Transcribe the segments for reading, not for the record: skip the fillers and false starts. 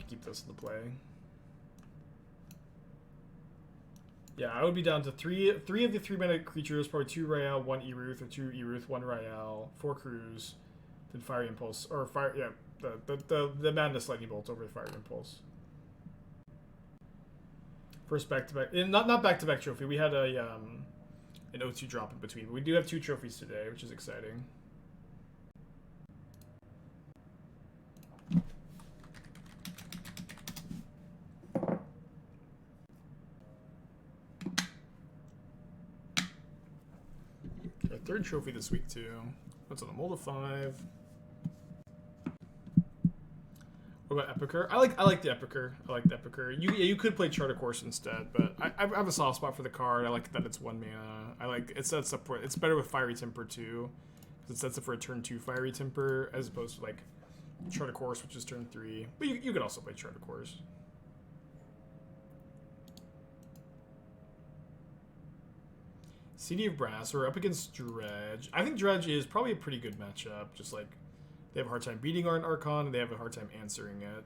Keep this in the play. Yeah, I would be down to three of the 3-mana creatures, probably 2 Rael, 1 Eruth, or 2 Eruth, 1 Rael, 4 Crews, then Fire Impulse, or Fire, yeah, the Madness Lightning Bolt over the Fire Impulse. First back-to-back, not back-to-back trophy, we had a, an O2 drop in between, but we do have 2 trophies today, which is exciting. Third trophy this week too. What's on a mold of 5? What about Epicure? I like the Epicure. I like the Epicure. You could play Chart of Course instead, but I have a soft spot for the card. I like that it's 1 mana. I like it sets up for it's better with Fiery Temper too, because it sets up for a turn 2 Fiery Temper as opposed to like Chart of Course, which is turn 3. But you could also play Chart of Course. CD of Brass, we're up against Dredge. I think Dredge is probably a pretty good matchup. Just like they have a hard time beating our Archon, and they have a hard time answering it.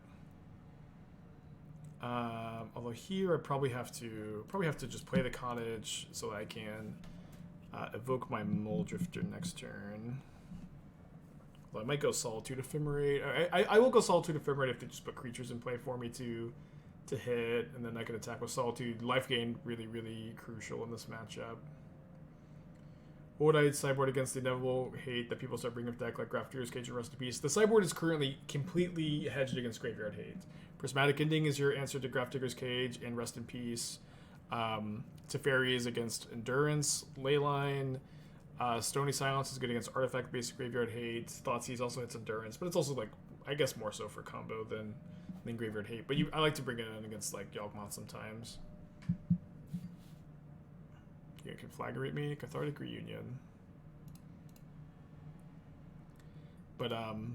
Although here I probably have to just play the Cottage so that I can evoke my Mulldrifter next turn. Well, I might go Solitude Ephemerate. I will go Solitude Ephemerate if they just put creatures in play for me to hit, and then I can attack with Solitude. Life gain really crucial in this matchup. What would I sideboard against the inevitable hate that people start bringing up deck like Grafdigger's Cage and Rest in Peace? The sideboard is currently completely hedged against graveyard hate. Prismatic Ending is your answer to Grafdigger's Cage and Rest in Peace. Teferi is against Endurance. Leyline. Stony Silence is good against artifact-based graveyard hate. Thoughtseize also hits Endurance, but it's also like, I guess more so for combo than graveyard hate. But I like to bring it in against like Yawgmoth sometimes. You can Conflagrate me, Cathartic Reunion. But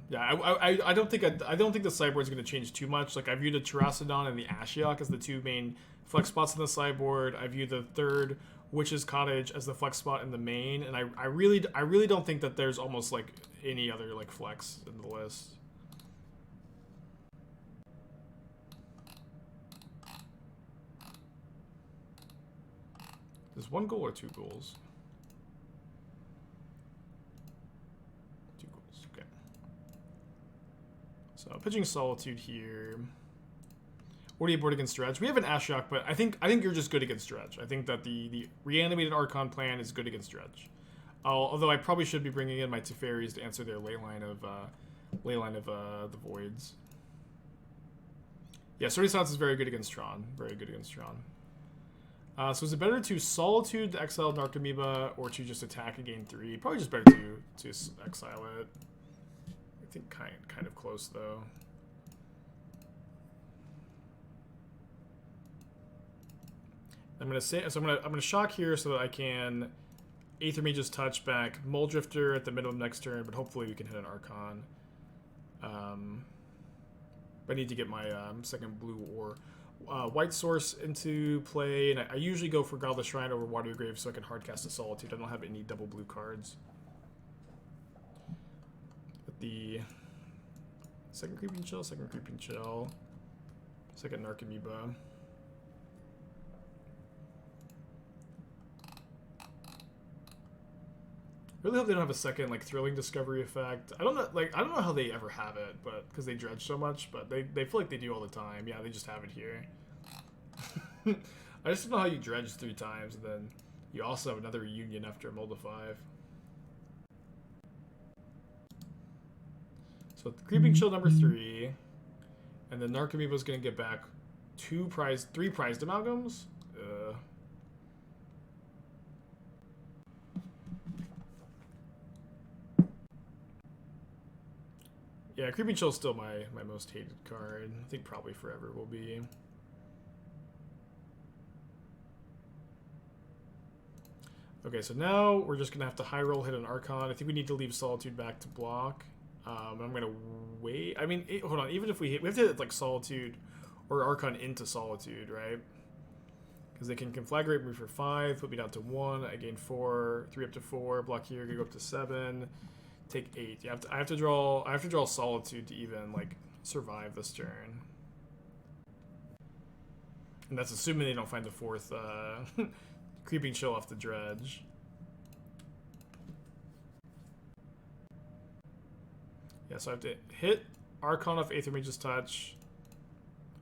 yeah, I don't think the sideboard is going to change too much. Like I view the Terastodon and the Ashiok as the 2 main flex spots in the sideboard. I view the 3rd Witch's Cottage as the flex spot in the main, and I really don't think that there's almost like any other like flex in the list. There's 1 goal or 2 goals? 2 goals, okay. So pitching Solitude here. What do you board against Dredge? We have an Ashiok, but I think you're just good against Dredge. I think that the reanimated Archon plan is good against Dredge. Although I probably should be bringing in my Teferis to answer their Leyline of the Voids. Yeah, Stony Silence is very good against Tron. Very good against Tron. So is it better to Solitude the exile Narcomoeba or to just attack and gain 3? Probably just better to exile it. I think kind of close though. I'm gonna shock here so that I can Aethermage's Touch back Mulldrifter at the middle of next turn, but hopefully we can hit an Archon. But I need to get my second blue or white source into play, and I usually go for Godless Shrine over Watery Grave so I can hardcast a Solitude. I don't have any double blue cards. But the second Creeping Chill, second Narcomoeba. Really hope they don't have a second like Thrilling Discovery effect. I don't know how they ever have it, but because they dredge so much, but they feel like they do all the time. Yeah, they just have it here. I just don't know how you dredge 3 times, and then you also have another reunion after a mold of 5. So Creeping Chill number 3, and then Narcomoeba's gonna get back 3 prized amalgams. Yeah, Creeping Chill is still my most hated card. I think probably forever will be. Okay, so now we're just gonna have to high roll hit an Archon. I think we need to leave Solitude back to block. I'm gonna wait. I mean, hold on. Even if we have to hit like Solitude or Archon into Solitude, right? Because they can Conflagrate me for 5, put me down to 1. I gain 4, 3 up to 4. Block here, go up to 7. Take 8. I have to draw Solitude to even like survive this turn. And that's assuming they don't find the 4th Creeping Chill off the dredge. Yeah, so I have to hit Archon off Aethermage's touch.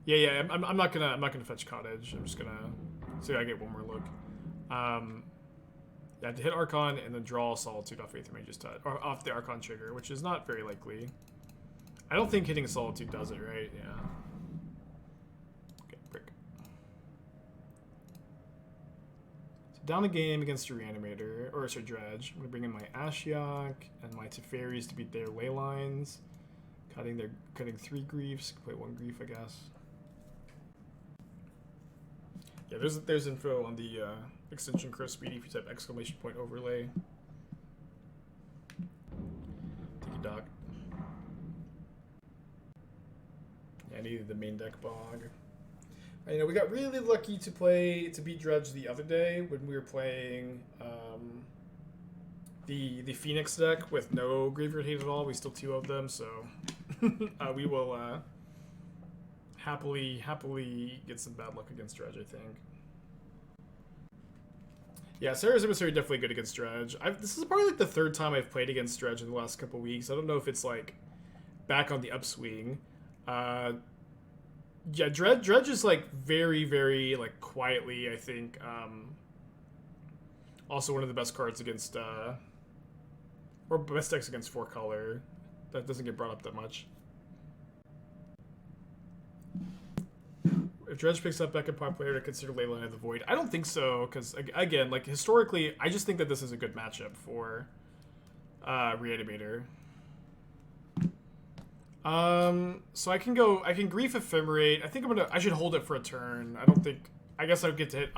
Yeah, I'm not gonna fetch Cottage. I'm just gonna see if I get one more look. Yeah, I have to hit Archon and then draw Solitude off Aethermage's touch, or off the Archon trigger, which is not very likely. I don't think hitting Solitude does it, right? Yeah. Okay, brick. So down the game against a Reanimator, or sorry, Dredge. I'm gonna bring in my Ashiok and my Teferis to beat their ley lines. Cutting 3 griefs. Play 1 grief, I guess. Yeah, there's info on the extension Crow Speedy if you type ! overlay. Take a doc. Yeah, I needed the main deck bog. You know, we got really lucky to beat Dredge the other day when we were playing the Phoenix deck with no graveyard hate at all. We still 2 of them, so we will happily get some bad luck against Dredge, I think. Yeah, Sarah's Emissary definitely good against Dredge. This is probably like the 3rd time I've played against Dredge in the last couple weeks. I don't know if it's like back on the upswing. Yeah, Dredge is like very like quietly, I think, also one of the best cards against or best decks against 4 color. That doesn't get brought up that much. If Dredge picks up Beck and Pop player to consider Leyline of the Void, I don't think so, because again, like historically, I just think that this is a good matchup for Reanimator. So I can Grief Ephemerate. I think I should hold it for a turn. I guess I would get to hit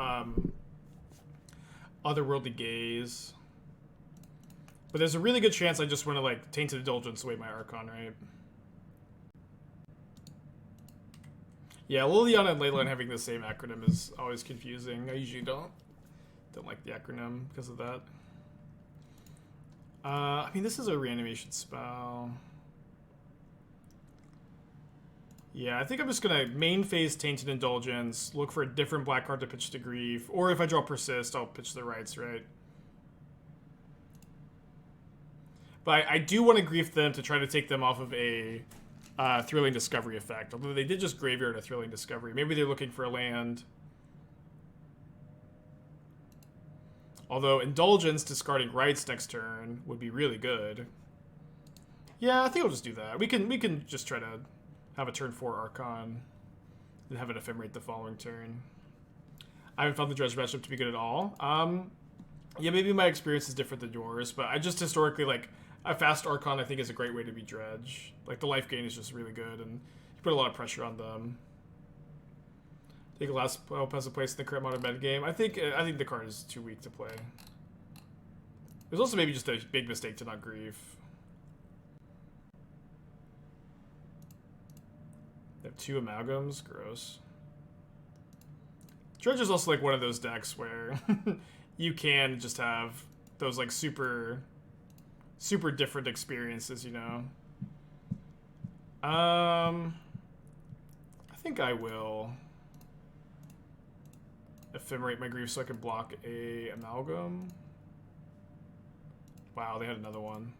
Otherworldly Gaze. But there's a really good chance I just want to like Tainted Indulgence away my Archon, right? Yeah, Liliana and Leyline having the same acronym is always confusing. I usually don't like the acronym because of that. I mean, this is a reanimation spell. Yeah, I think I'm just gonna main phase Tainted Indulgence, look for a different black card to pitch to Grief, or if I draw Persist, I'll pitch the Rites, right? But I do want to Grief them to try to take them off of a Thrilling Discovery effect. Although they did just graveyard a Thrilling Discovery. Maybe they're looking for a land. Although Indulgence discarding Rites next turn would be really good. Yeah, I think I'll just do that. We can just try to have a turn 4 Archon and have an Ephemerate the following turn. I haven't found the Dredge matchup to be good at all. Yeah, maybe my experience is different than yours, but I just historically, like, a fast Archon I think is a great way to be Dredge. Like, the life gain is just really good, and you put a lot of pressure on them. Take a last passive place in the current modern metagame. I think the card is too weak to play. It was also maybe just a big mistake to not Grief. They have 2 Amalgams. Gross. Dredge is also like one of those decks where you can just have those like super different experiences, you know. I think I will Ephemerate my Grief so I can block a Amalgam. Wow, they had another one.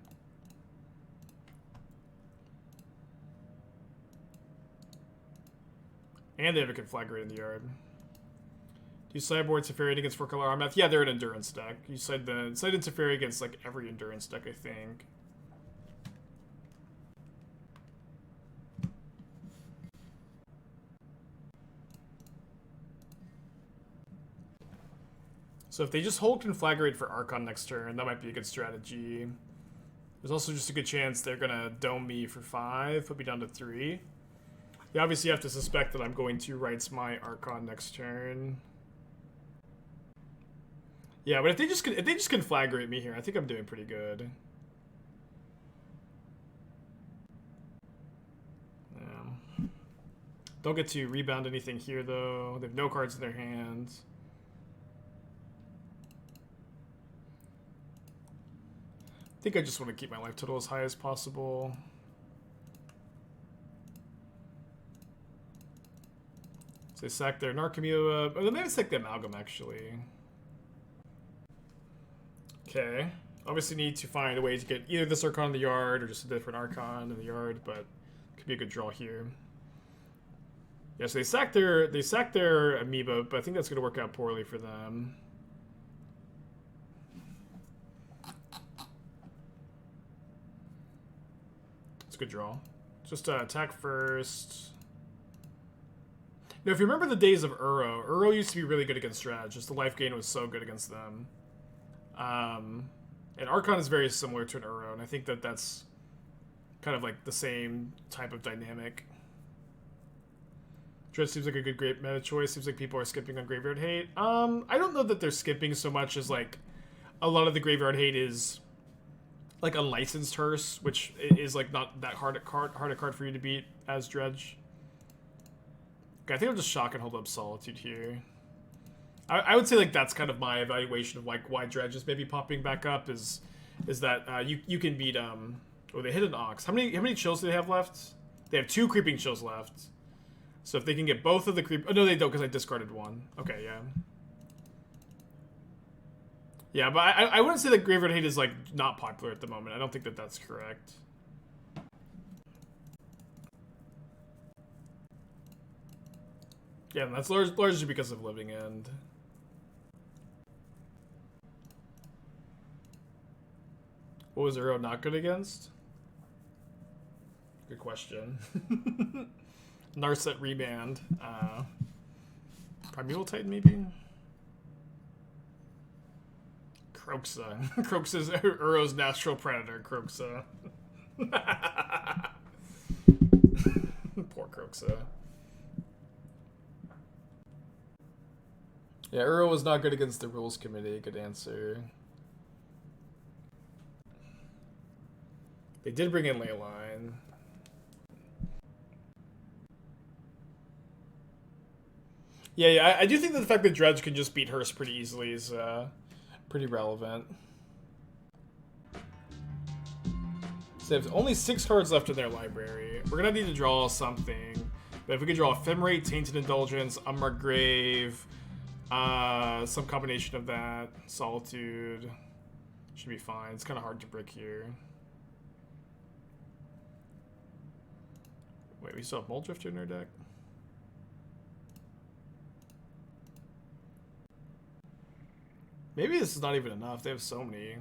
And they have a Conflagrate in the yard. Do you sideboard Teferi against 4-color Armath? Yeah, they're an Endurance deck. You side in Teferi against like every Endurance deck, I think. So if they just hold Conflagrate for Archon next turn, that might be a good strategy. There's also just a good chance they're gonna dome me for 5, put me down to 3. You obviously have to suspect that I'm going to Rites my Archon next turn. Yeah, but if they just Conflagrate me here, I think I'm doing pretty good. Yeah. Don't get to rebound anything here though. They have no cards in their hands. I think I just want to keep my life total as high as possible. So they sack their Narcomoeba. Or they may sack the Amalgam, actually. Okay. Obviously need to find a way to get either this Archon in the yard or just a different Archon in the yard, but could be a good draw here. Yeah, so they sack their Amoeba, but I think that's going to work out poorly for them. It's a good draw. Just attack first. Now, if you remember the days of Uro used to be really good against Dredge. Just the life gain was so good against them. And Archon is very similar to an Uro, and I think that that's kind of like the same type of dynamic. Dredge seems like a good great meta choice. Seems like people are skipping on Graveyard Hate. I don't know that they're skipping so much as like a lot of the Graveyard Hate is like unlicensed Hearse, which is like not that hard a card for you to beat as Dredge. Okay, I think I'll just shock and hold up Solitude here. I would say like that's kind of my evaluation of like why Dredge is maybe popping back up is that you can beat oh, they hit an Ox. How many chills do they have left? They have 2 creeping chills left. So if they can get both of the creep... Oh, no, they don't, because I discarded one. Okay, yeah. Yeah, but I wouldn't say that Graveyard Hate is, like, not popular at the moment. I don't think that that's correct. Yeah, and that's largely because of Living End. What was Uro not good against? Good question. Narset Remand. Primeval Titan, maybe? Kroxa. Kroxa's Uro's natural predator, Kroxa. Poor Kroxa. Yeah, Uro was not good against the Rules Committee. Good answer. They did bring in Leyline. Yeah, I do think that the fact that Dredge can just beat Hearse pretty easily is pretty relevant. So they have only 6 cards left in their library. We're going to need to draw something. But if we could draw Ephemerate, Tainted Indulgence, Unmarked Grave, some combination of that, Solitude, should be fine. It's kind of hard to brick here. Wait, we still have Mulldrifter in our deck? Maybe this is not even enough. They have so many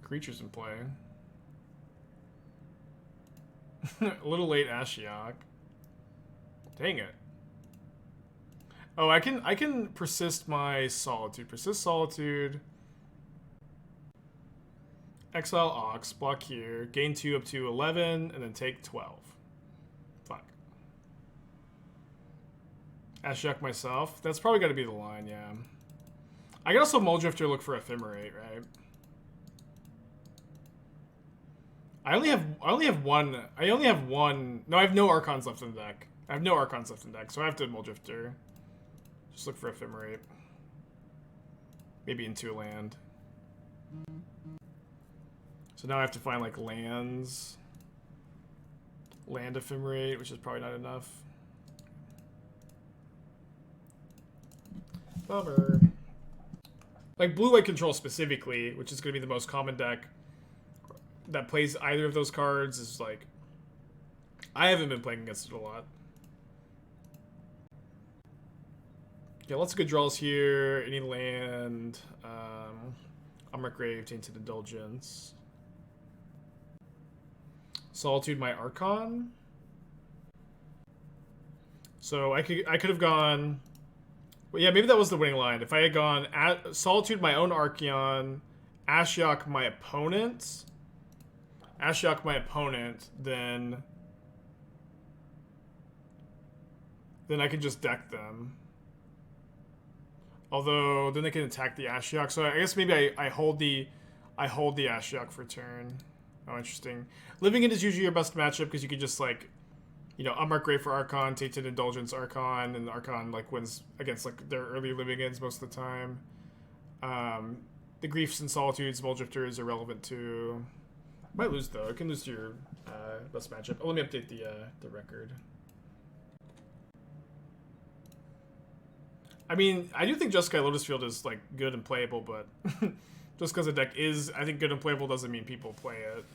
creatures in play. A little late Ashiok. Dang it. Oh, I can persist my Solitude. Persist Solitude. Exile Ox, block here, gain 2 up to 11, and then take 12. Fuck. Ashiok myself. That's probably got to be the line, yeah. I can also Mulldrifter look for Ephemerate, right? I only have one. No, I have no Archons left in the deck. I have no Archons left in the deck, so I have to Mulldrifter. Just look for Ephemerate. Maybe into a land. So now I have to find like lands. Land Ephemerate, which is probably not enough. Bummer. Like blue-white control specifically, which is going to be the most common deck that plays either of those cards, is like... I haven't been playing against it a lot. Yeah, lots of good draws here. Any land. Unmarked Grave, Tainted Indulgence. Solitude my Archon. So I could have gone... Well, yeah, maybe that was the winning line. If I had gone Solitude my own Archeon, Ashiok my opponent, then I could just deck them. Although then they can attack the Ashiok. So I guess maybe I hold the Ashiok for turn. Oh, interesting. Living End is usually your best matchup because you can just like, you know, Unmarked Grave for Archon, Tainted Indulgence Archon, and Archon like wins against like their early Living Ends most of the time. The Griefs and Solitudes, Mulldrifter is irrelevant too. Might lose though. It can lose to your best matchup. Oh, let me update the record. I mean, I do think Jeskai Lotus Field is like good and playable, but just because the deck is, I think, good and playable doesn't mean people play it.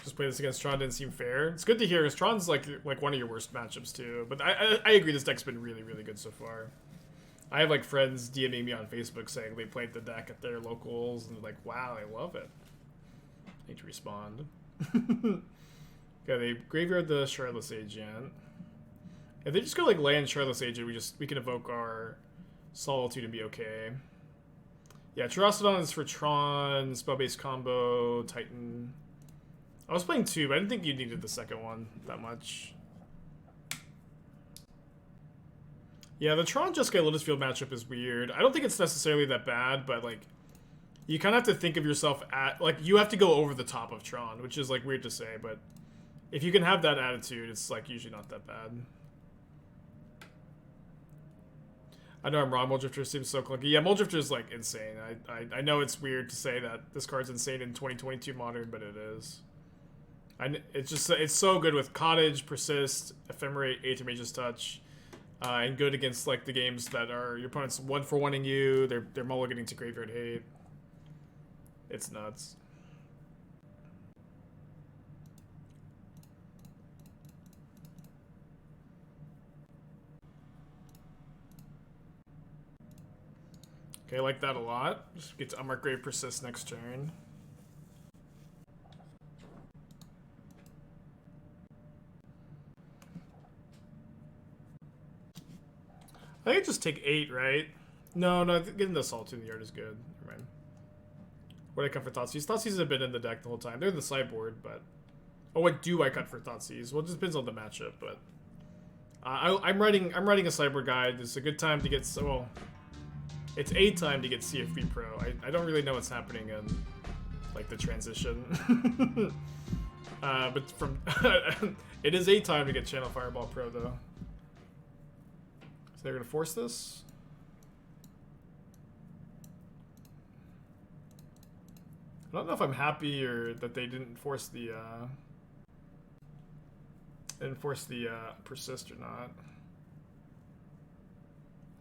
Just play this against Tron didn't seem fair. It's good to hear, because Tron's like one of your worst matchups too. But I agree, this deck's been really, really good so far. I have like friends DMing me on Facebook saying they played the deck at their locals, and they're like, wow, I love it. I need to respond. Okay, they graveyard the Shardless Agent. If they just go like land Shardless Agent, we can evoke our Solitude and be okay. Yeah, Terastodon is for Tron, spell-based combo, Titan. I was playing 2, but I didn't think you needed the second one that much. Yeah, the Tron Jeskai Lotus Field matchup is weird. I don't think it's necessarily that bad, but like, you kind of have to think of yourself at, like, you have to go over the top of Tron, which is like weird to say, but if you can have that attitude, it's like usually not that bad. I know I'm wrong, Mulldrifter seems so clunky. Yeah, Mulldrifter is like insane. I know it's weird to say that this card's insane in 2022 Modern, but it is. It's so good with Cottage, Persist, Ephemerate, Aethermage's Touch, and good against like the games that are your opponent's 1-for-1ing you. They're mulliganing to Graveyard Hate. It's nuts. Okay, I like that a lot. Just get to Unmarked Grave, Persist next turn. I think just take 8, right? No, getting the Solitude in the yard is good. Never mind. What do I cut for Thoughtseize? Thoughtseizes have been in the deck the whole time. They're in the sideboard, but... Oh, what do I cut for Thoughtseize? Well, it just depends on the matchup, but... I'm writing a sideboard guide. It's a good time to get... Well, it's a time to get CFB Pro. I don't really know what's happening in, like, the transition. But from... it is a time to get Channel Fireball Pro, though. So they're going to force this? I don't know if I'm happy or that they didn't force the Persist or not.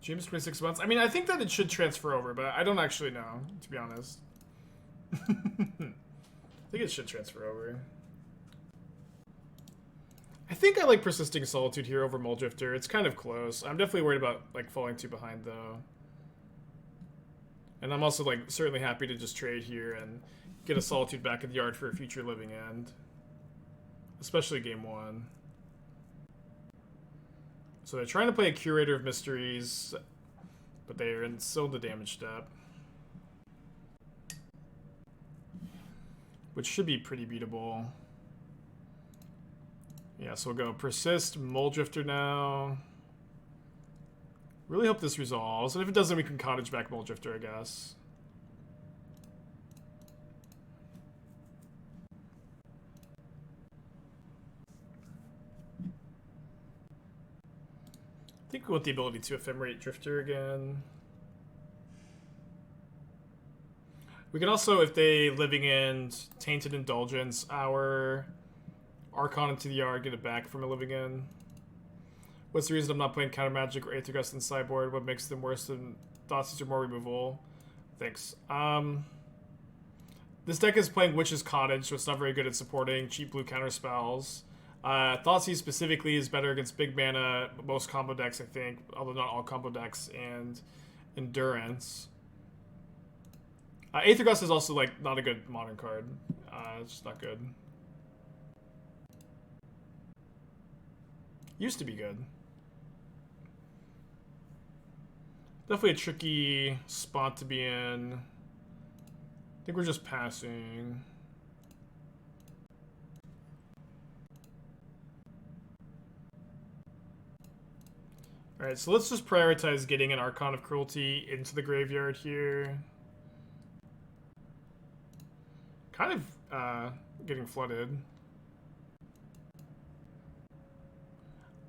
James 26 months. I mean, I think that it should transfer over, but I don't actually know, to be honest. I think it should transfer over. I think I like Persisting Solitude here over Mulldrifter. It's kind of close. I'm definitely worried about like falling too behind though. And I'm also like certainly happy to just trade here and get a Solitude back in the yard for a future living end. Especially game 1. So they're trying to play a Curator of Mysteries, but they are still in the damage step. Which should be pretty beatable. Yeah, so we'll go Persist, Mulldrifter now. Really hope this resolves. And if it doesn't, we can Cottage back Mulldrifter, I guess. I think we want the ability to Ephemerate Drifter again. We can also, if they Living End, Tainted Indulgence, our Archon into the yard, get it back from a Living End. What's the reason I'm not playing Counter Magic or Aethergust in sideboard? What makes them worse than Thoughtseize or more removal? Thanks. This deck is playing Witch's Cottage, so it's not very good at supporting cheap blue counter spells. Thoughtseize specifically is better against big mana, most combo decks, I think, although not all combo decks, and Endurance. Aethergust is also like not a good modern card. It's just not good. Used to be good. Definitely a tricky spot to be in. I think we're just passing. Alright, so let's just prioritize getting an Archon of Cruelty into the graveyard here. Kind of getting flooded.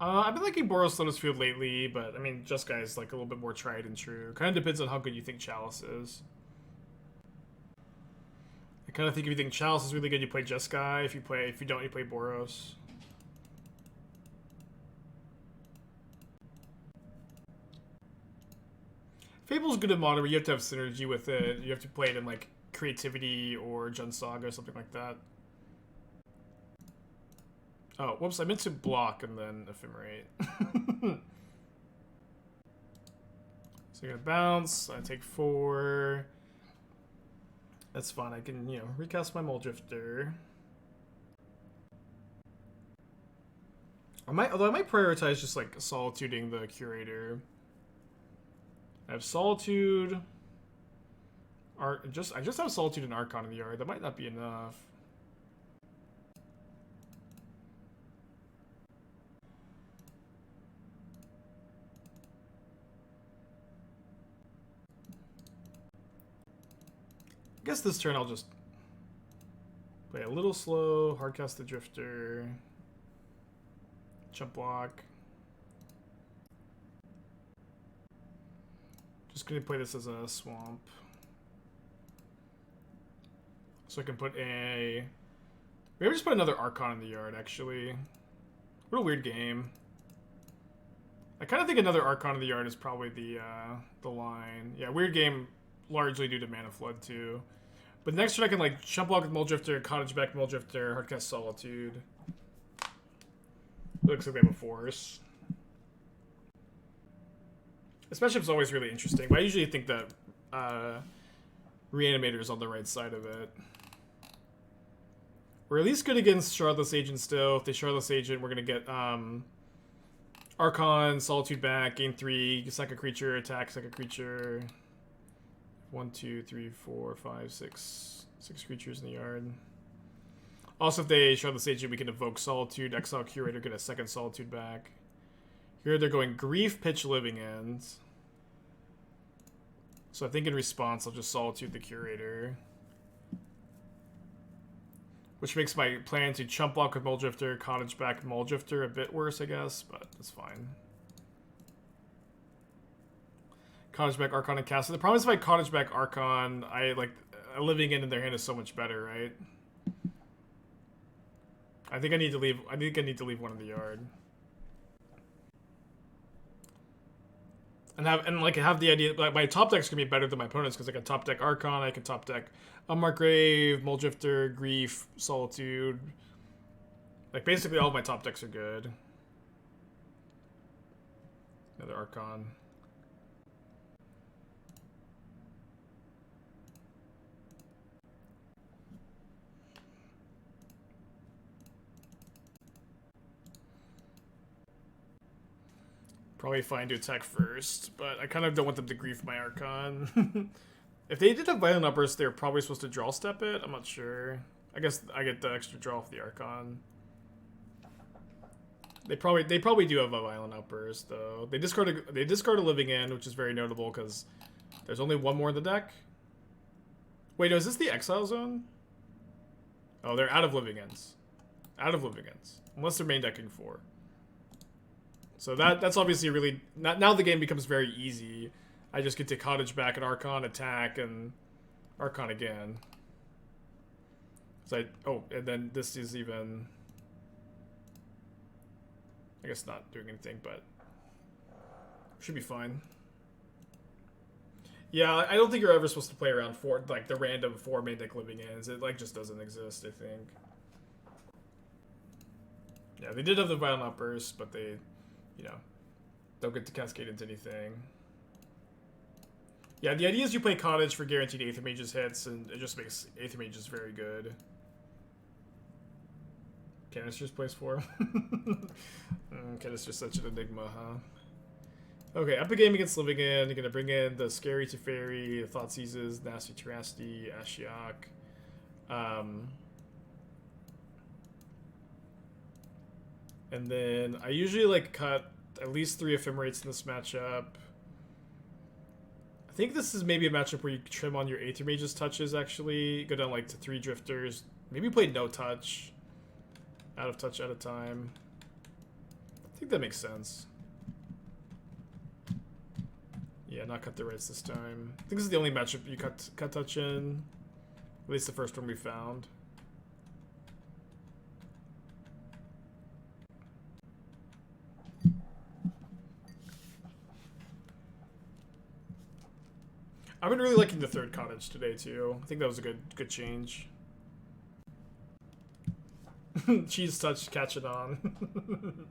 I've been liking Boros Lotus Field lately, but I mean, Jeskai is like a little bit more tried and true. Kind of depends on how good you think Chalice is. I kind of think if you think Chalice is really good, you play Jeskai. If you don't, you play Boros. Fable's good in modern, but you have to have synergy with it. You have to play it in like Creativity or Jund Saga or something like that. Oh, whoops! I meant to block and then Ephemerate. So you're gonna bounce. I take 4. That's fine. I can, recast my Mulldrifter. Although I might prioritize just like solituding the Curator. I have Solitude. I just have Solitude and Archon in the yard. That might not be enough. I guess this turn I'll just play a little slow, hardcast the Drifter, jump block. Just gonna play this as a swamp. So I can put a... Maybe just put another Archon in the yard, actually. What a weird game. I kind of think another Archon in the yard is probably the line. Yeah, weird game, largely due to Mana Flood, too. But next turn I can, like, jump block with Mulldrifter, Cottage back Mulldrifter, hardcast Solitude. Looks like they have a force. This matchup's always really interesting, but I usually think that Reanimator is on the right side of it. We're at least good against Shardless Agent still. If they Shardless Agent, we're going to get Archon, Solitude back, gain 3, sack a creature, attack, sack a creature. 1, 2, 3, 4, 5, 6. 6 creatures in the yard. Also, if they Shardless Agent, we can evoke Solitude, exile Curator, get a second Solitude back. Here they're going Grief, Pitch, Living End. So I think in response, I'll just Solitude the Curator. Which makes my plan to chump block with Mulldrifter, Cottage back Mulldrifter a bit worse, I guess, but that's fine. Cottage back Archon and cast. The problem is if I Cottage back Archon, a Living End in their hand is so much better, right? I think I need to leave one in the yard. And have the idea like my top deck's gonna be better than my opponent's because I can top deck Archon, I can top deck Unmarked Grave, Mulldrifter, Grief, Solitude. Like basically all of my top decks are good. Another Archon. Probably fine to attack first, but I kind of don't want them to grief my Archon. If they did have Violent Outburst, they're probably supposed to draw step it. I'm not sure. I guess I get the extra draw off the Archon. They probably do have a Violent Outburst though. They discard a Living End, which is very notable because there's only one more in the deck. Wait, no, is this the Exile Zone? Oh, they're out of Living Ends. Out of Living Ends, unless they're main decking 4. So that's obviously really... Now the game becomes very easy. I just get to Cottage back and Archon, attack, and Archon again. So and then this is even... I guess not doing anything, but... Should be fine. Yeah, I don't think you're ever supposed to play around 4, like, the random 4 main deck Living Ends. It, like, just doesn't exist, I think. Yeah, they did have the Violent Outburst, but they... don't get to cascade into anything. Yeah, the idea is you play Cottage for guaranteed Aethermage's hits, and it just makes Aethermage's very good. Canister's plays 4. Canister's such an enigma, huh? Okay, up a game against Living End. You're gonna bring in the Scary Teferi, the Thoughtseizes, Nasty Terastodon, Ashiok. And then I usually cut at least 3 Ephemerates in this matchup. I think this is maybe a matchup where you trim on your Aethermage's touches, actually. Go down to 3 Drifters. Maybe play no touch. Out of touch at a time. I think that makes sense. Yeah, not cut the rights this time. I think this is the only matchup you cut touch in. At least the first one we found. I've been really liking the third Cottage today too. I think that was a good change. Cheese touch, catch it on.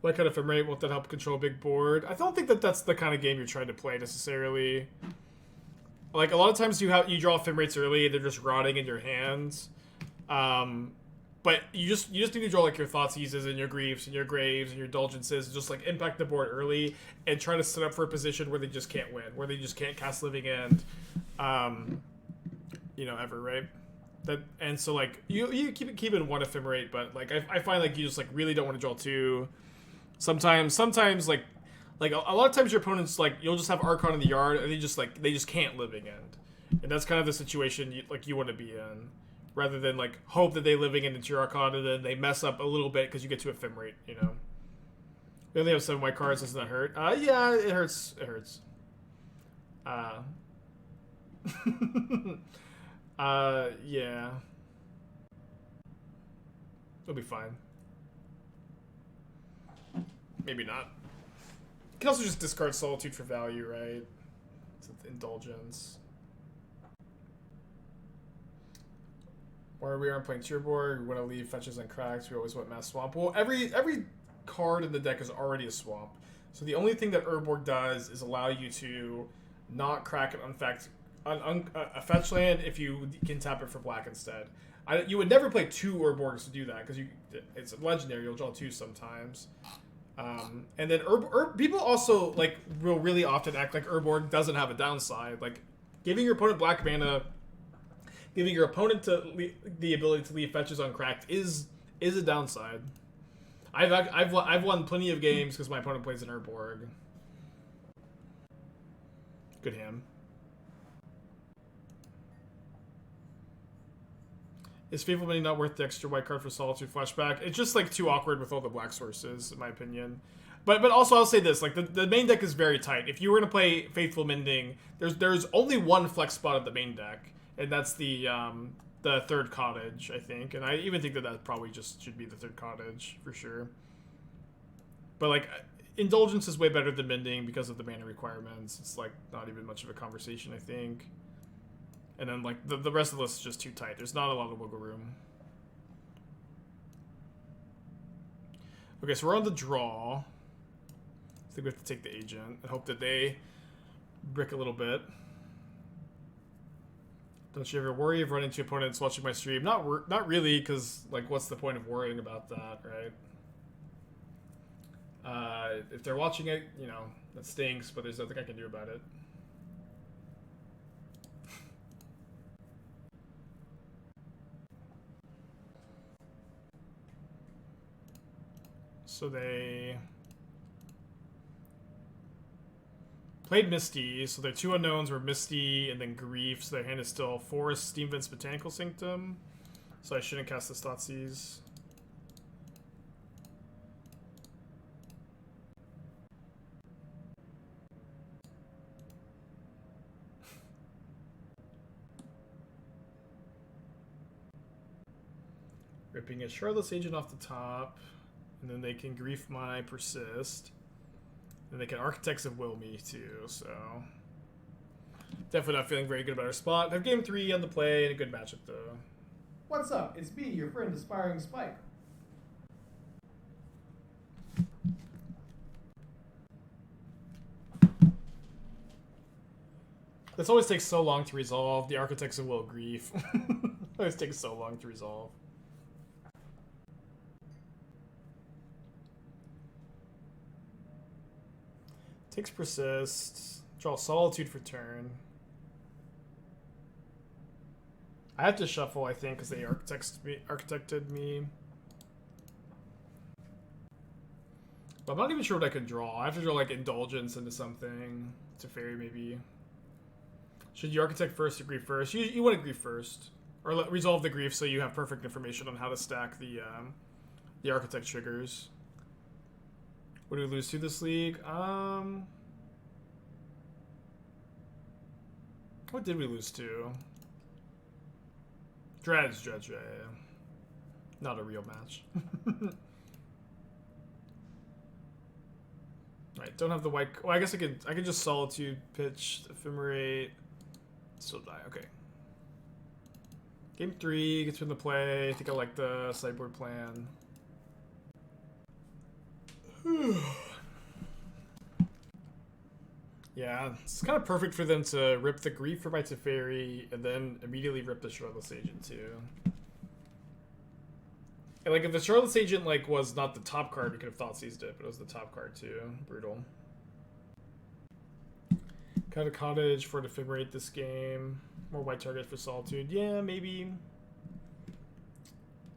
What kind of Ephemerate will that help control a big board? I don't think that that's the kind of game you're trying to play necessarily. Like a lot of times you draw Ephemerates early and they're just rotting in your hands. But you just need to draw like your Thoughtseizes and your Griefs and your Graves and your Indulgences and just like impact the board early and try to set up for a position where they just can't win, where they just can't cast Living End, you know, ever, right? And so like you keep it one Ephemerate, but like I find like you just like really don't want to draw two. Sometimes like a lot of times your opponents like you'll just have Archon in the yard and they just can't Living End, and that's kind of the situation you want to be in, rather than like hope that they Living End into your Archon and then they mess up a little bit because you get to Ephemerate, you know. We only have 7 white cards. Doesn't that hurt? Yeah, it hurts. It hurts. Yeah. It'll be fine. Maybe not. You can also just discard Solitude for value, right? It's Indulgence. Or we aren't playing tier board, we want to leave fetches and cracks, we always want mass swamp. Well, every card in the deck is already a swamp. So the only thing that Urborg does is allow you to not crack an a fetch land if you can tap it for black instead. You would never play 2 Urborgs to do that because it's legendary. You'll draw 2 sometimes. And then people also like will really often act like Urborg doesn't have a downside. Like giving your opponent black mana, giving your opponent the ability to leave fetches uncracked is a downside. I've won plenty of games because my opponent plays an Urborg. Good hand. Is Faithful Mending not worth the extra white card for Solitude flashback? It's just like too awkward with all the black sources, in my opinion. But also I'll say this, like the main deck is very tight. If you were gonna play Faithful Mending, there's only one flex spot of the main deck, and that's the third Cottage, I think. And I even think that probably just should be the third Cottage for sure. But like Indulgence is way better than Mending because of the mana requirements. It's like not even much of a conversation, I think. And then, like, the rest of the list is just too tight. There's not a lot of wiggle room. Okay, so we're on the draw. I think we have to take the agent and hope that they brick a little bit. Don't you ever worry of running into opponents watching my stream? Not really, because, like, what's the point of worrying about that, right? If they're watching it, you know, that stinks, but there's nothing I can do about it. So they played Misty, so their 2 unknowns were Misty and then Grief, so their hand is still Forest, Steam Vents, Botanical Sanctum. So I shouldn't cast this Thoughtseize. Ripping a Shardless Agent off the top. And then they can Grief my Persist. And they can Architects of Will me too, so... Definitely not feeling very good about our spot. I have game 3 on the play and a good matchup though. What's up? It's me, your friend Aspiring Spike. This always takes so long to resolve. The Architects of Will Grief. Always takes so long to resolve. Takes Persist. Draw Solitude for turn. I have to shuffle, I think, because they architected me. But I'm not even sure what I could draw. I have to draw, like, Indulgence into something. Teferi, maybe. Should you architect first or grief first? You want to grief first. Or resolve the grief so you have perfect information on how to stack the architect triggers. What do we lose to this league? What did we lose to? Dredge, yeah. Not a real match. Right, don't have the white. Well, I guess I could just Solitude, pitch, Ephemerate, still die. Okay. Game 3 gets into play. I think I like the sideboard plan. Yeah, it's kind of perfect for them to rip the Grief for my Teferi and then immediately rip the Shardless Agent too. And like if the Shardless Agent like was not the top card, we could have Thoughtseized it, but it was the top card too. Brutal. Kind of Cottage for to Ephemerate this game. More white target for Solitude. Yeah, maybe.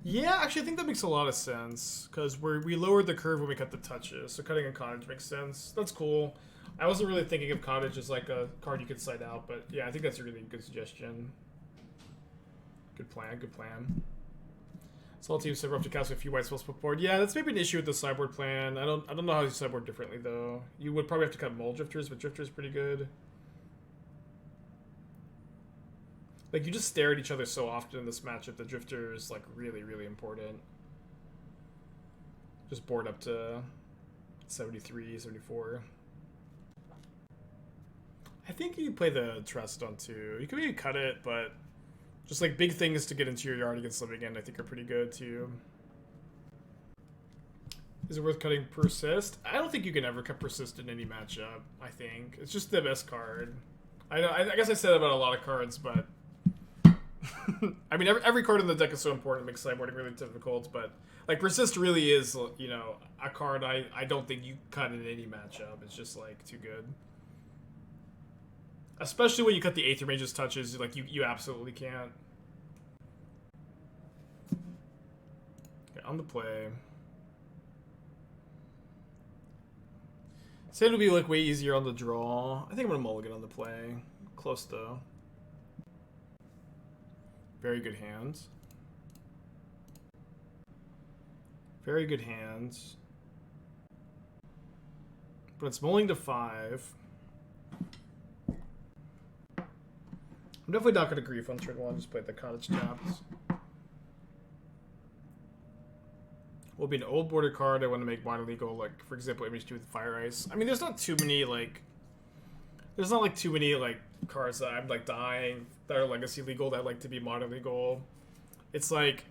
Yeah, actually I think that makes a lot of sense because we lowered the curve when we cut the touches, so cutting a Cottage makes sense. That's cool. I wasn't really thinking of Cottage as like a card you could side out, but yeah, I think that's a really good suggestion. Good plan, good plan. Solitude set up to cast a few white spells board. Yeah, that's maybe an issue with the sideboard plan. I don't know how you sideboard differently though. You would probably have to cut Mulldrifters, but Drifter's pretty good. Like you just stare at each other so often in this matchup. The Drifter is like really, really important. Just board up to 73, 74. I think you can play the Terastodon too. You can maybe cut it, but just like big things to get into your yard against Living End I think are pretty good too. Is it worth cutting Persist? I don't think you can ever cut Persist in any matchup, I think. It's just the best card. I guess I said that about a lot of cards, but I mean every card in the deck is so important, it makes sideboarding really difficult, but like Persist really is, you know, a card I don't think you cut in any matchup. It's just like too good. Especially when you cut the Aethermage's touches, like you absolutely can't. Okay, on the play. Say it'll be like way easier on the draw. I think I'm gonna mulligan on the play. Close though. Very good hands. Very good hands. But it's mulling to 5. I'm definitely not going to Grief on turn 1, just play the Cottage taps. Will be an old border card I want to make modern legal, like, for example, Image 2 with Fire Ice. I mean, there's not too many, like... There's not, like, too many, like, cards that I'm, like, dying that are Legacy legal that I like to be modern legal. It's like...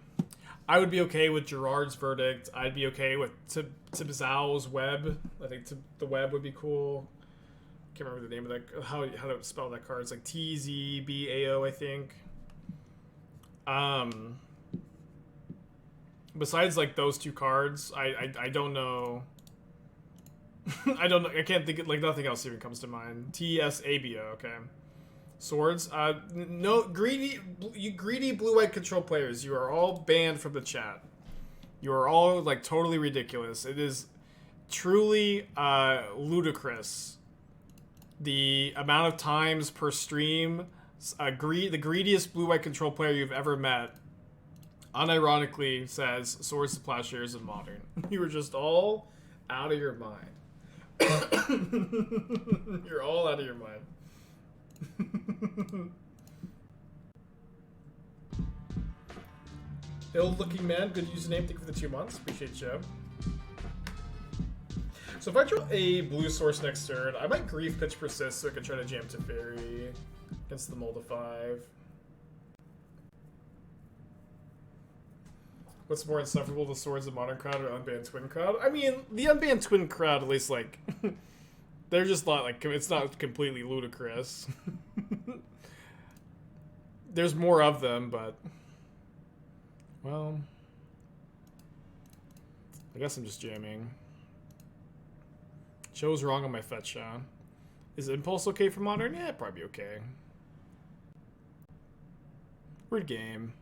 I would be okay with Gerard's Verdict. I'd be okay with Tibzal's Web. I think the Web would be cool. Can't remember the name of that. How to spell that card? It's like TZBAO, I think. Besides like those two cards, I don't know. I don't know. I can't think of, like nothing else even comes to mind. TSABO. Okay. Swords. No greedy. You greedy blue-white control players. You are all banned from the chat. You are all like totally ridiculous. It is truly ludicrous. The amount of times per stream the greediest blue-white control player you've ever met unironically says Swords to Plowshares in Modern. You were just all out of your mind. You're all out of your mind. Ill-looking man, good username. Thank you for the 2 months. Appreciate you. So if I draw a blue source next turn, I might Grief pitch Persist so I can try to jam Teferi against the Mold of 5. What's more insufferable, the Swords of Modern crowd or Unbanned Twin crowd? I mean, the Unbanned Twin crowd, at least, like, they're just not, like, it's not completely ludicrous. There's more of them, but, well, I guess I'm just jamming. Chose wrong on my fetch, huh? Is Impulse okay for Modern? Yeah, probably okay. Weird game.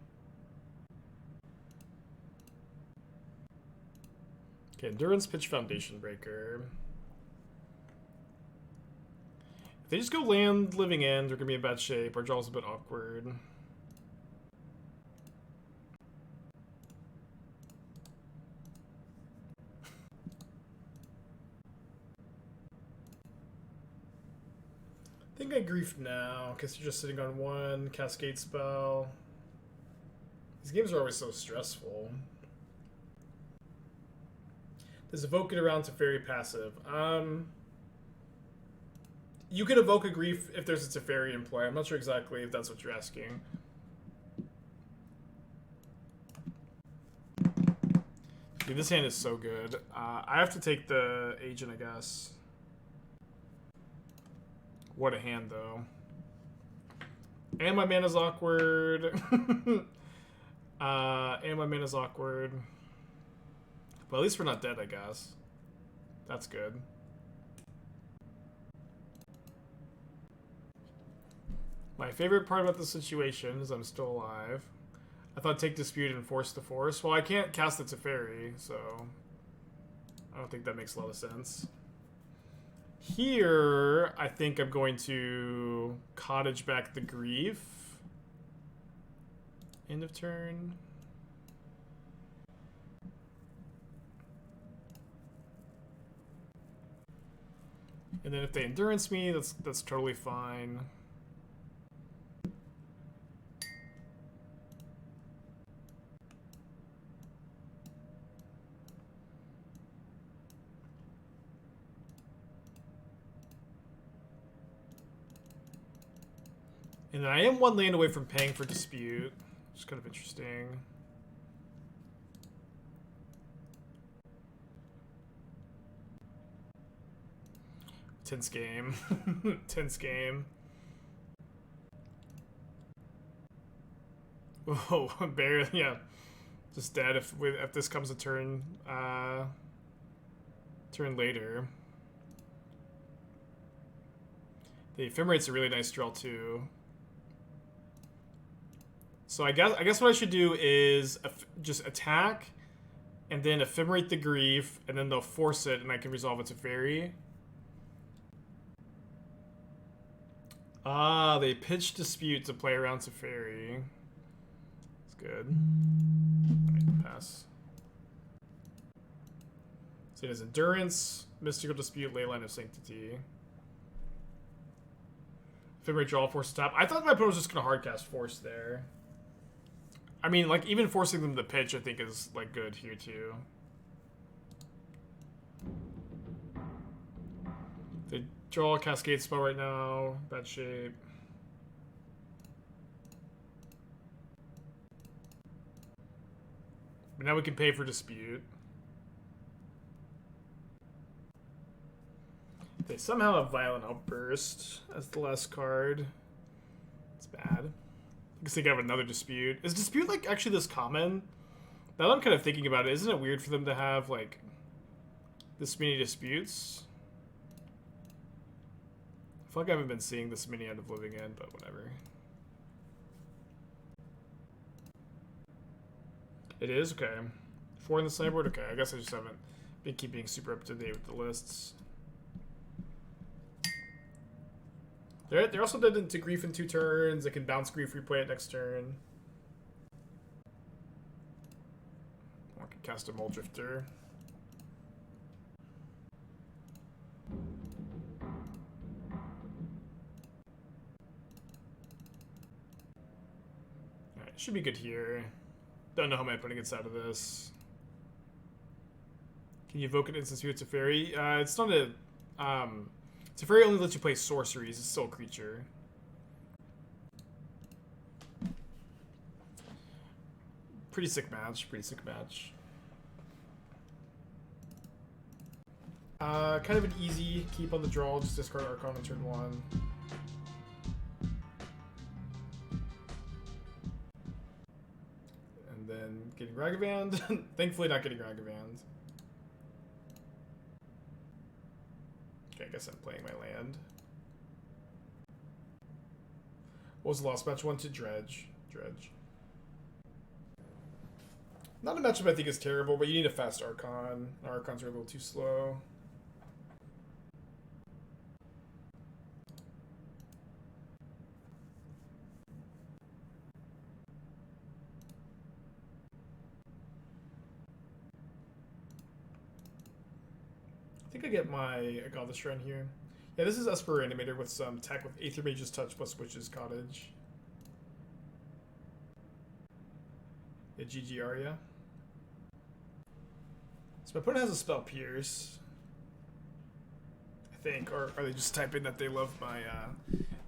Okay, Endurance pitch Foundation Breaker. If they just go land Living End, they're gonna be in bad shape. Our draw's a bit awkward. I think I Grief now, because you're just sitting on 1 Cascade spell. These games are always so stressful. Does evoke it around Teferi passive? You could evoke a grief if there's a Teferi in play. I'm not sure exactly if that's what you're asking. Dude, this hand is so good. I have to take the agent, I guess. What a hand, though. And my mana's awkward. And my mana's awkward. But at least we're not dead, I guess. That's good. My favorite part about the situation is I'm still alive. I thought take Dispute and force the force. Well, I can't cast the Teferi, so I don't think that makes a lot of sense. Here, I think I'm going to Cottage back the Grief. End of turn. And then if they Endurance me, that's totally fine. And then I am one land away from paying for Dispute, which is kind of interesting. Tense game. Tense game. Oh, barely, yeah. Just dead if this comes a turn later. The Ephemerate's a really nice draw too. So I guess what I should do is just attack, and then Ephemerate the Grief, and then they'll force it, and I can resolve it to Teferi. Ah, they pitched Dispute to play around Teferi. That's good. Alright, pass. So it has Endurance, Mystical Dispute, Leyline of Sanctity. Ephemerate draw, force tap. I thought my opponent was just gonna hardcast force there. I mean, like, even forcing them to pitch, I think, is, like, good here, too. They draw a Cascade spell right now. Bad shape. But now we can pay for Dispute. They somehow have Violent Outburst as the last card. It's bad. I guess they could have another Dispute. Is Dispute, like, actually this common? Now that I'm kind of thinking about it, isn't it weird for them to have, like, this many Disputes? I feel like I haven't been seeing this many out of Living End, but whatever. It is? Okay. 4 in the sideboard? Okay, I guess I just haven't been keeping super up to date with the lists. They're also dead into Grief in 2 turns. They can bounce Grief, replay it next turn. I can cast a Mulldrifter. Alright, should be good here. Don't know how my opponent gets out of this. Can you evoke an instant spirit Teferi? It's not a... Teferi only lets you play sorceries. It's still a creature. Pretty sick match. Pretty sick match. Kind of an easy keep on the draw. Just discard Archon on turn 1. And then getting Ragavand. Thankfully not getting Ragavand. Okay, I guess I'm playing my land. What was the last match? 1 to Dredge. Dredge. Not a matchup I think is terrible, but you need a fast Archon. Archons are a little too slow. I think I get my Godless Shrine here. Yeah, this is Esper Reanimator with some tech with Aethermage's Touch plus Witch's Cottage. The GG Arya. So my opponent has a spell Pierce, I think, or are they just typing that they love my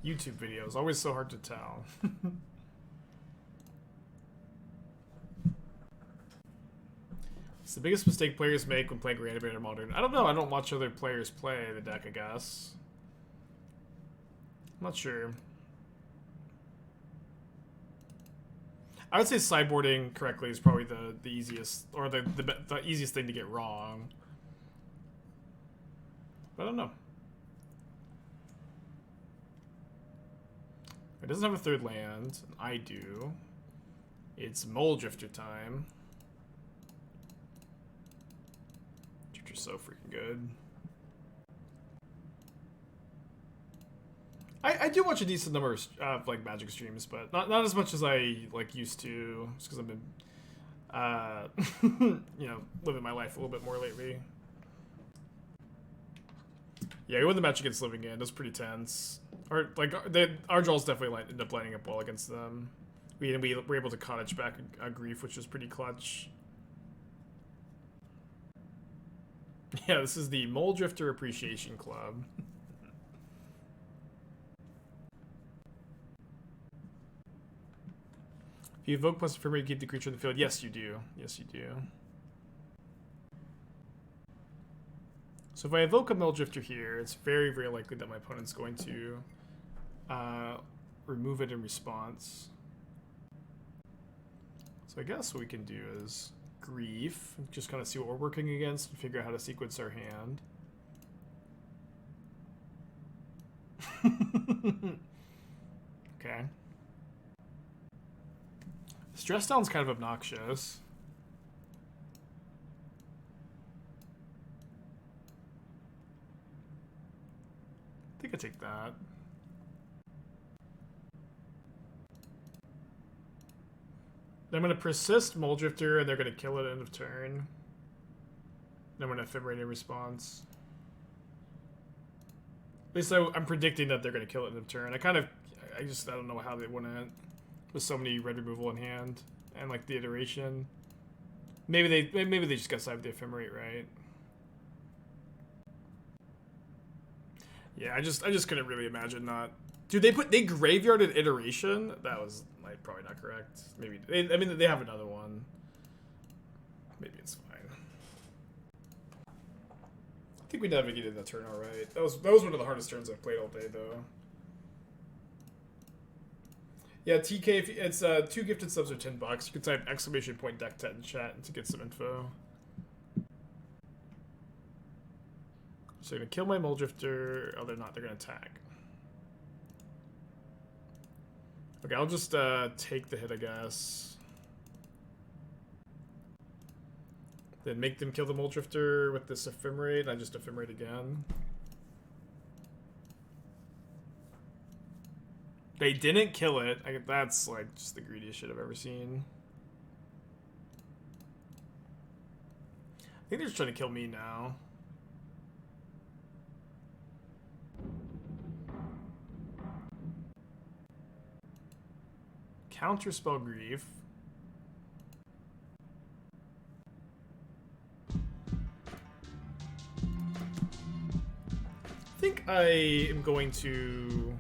YouTube videos? Always so hard to tell. It's the biggest mistake players make when playing Reanimator Modern. I don't know. I don't watch other players play the deck, I guess. I'm not sure. I would say sideboarding correctly is probably the easiest, or the easiest thing to get wrong. But I don't know. It doesn't have a third land. I do. It's Mulldrifter time. Drifter's so freaking good. I do watch a decent number of like Magic streams, but not as much as I like used to, just because I've been you know, living my life a little bit more lately. Yeah, when the match against Living End, it was pretty tense. Or like our draws definitely end up lining up well against them. We were able to Cottage back a Grief, which was pretty clutch. Yeah, this is the Mulldrifter Appreciation Club. If you evoke plus Ephemerate to keep the creature in the field, yes you do. Yes you do. So if I evoke a Mulldrifter here, it's very, very likely that my opponent's going to remove it in response. So I guess what we can do is Grief, just kind of see what we're working against and figure out how to sequence our hand. Okay. Stress Down's kind of obnoxious. I think I take that. Then I'm going to persist Mulldrifter, and they're going to kill it at end of turn. Then I'm going to Ephemerate in response. At least I'm predicting that they're going to kill it at end of turn. I don't know how they wouldn't, with so many red removal in hand and like the iteration. Maybe they just got side with the Ephemerate, right? Yeah, I just couldn't really imagine not. Dude, they graveyarded iteration. That was like probably not correct. Maybe I mean they have another one. Maybe it's fine. I think we navigated that turn all right. That was one of the hardest turns I've played all day though. Yeah, TK, if it's 2 gifted subs are $10. You can type !deck10 in chat to get some info. So they're gonna kill my Mulldrifter. Oh, they're not. They're gonna attack. Okay, I'll just take the hit, I guess. Then make them kill the Mulldrifter with this Ephemerate, and I just Ephemerate again. They didn't kill it. That's like just the greediest shit I've ever seen. I think they're just trying to kill me now. Counterspell Grief. I think I am going to...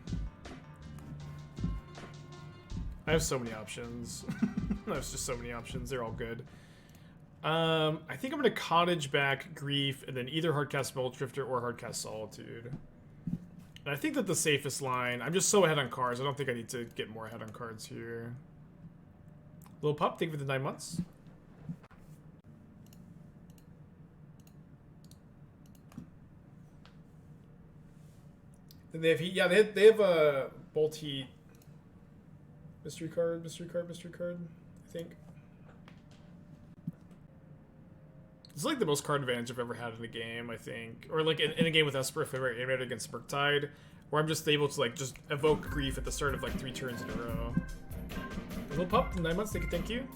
I have so many options. There's just so many options. They're all good. I think I'm going to Cottage back Grief and then either hardcast Mulldrifter or hardcast Solitude. And I think that the safest line... I'm just so ahead on cards. I don't think I need to get more ahead on cards here. Little Pup, thank you for the 9 months. Then they have heat. Yeah, they have a Bolt Heat. Mystery card, I think. It's like the most card advantage I've ever had in a game, I think. Or like in a game with Esper Reanimator against Murktide, where I'm just able to like just evoke Grief at the start of like 3 turns in a row. Little Pup, 9 months, thank you.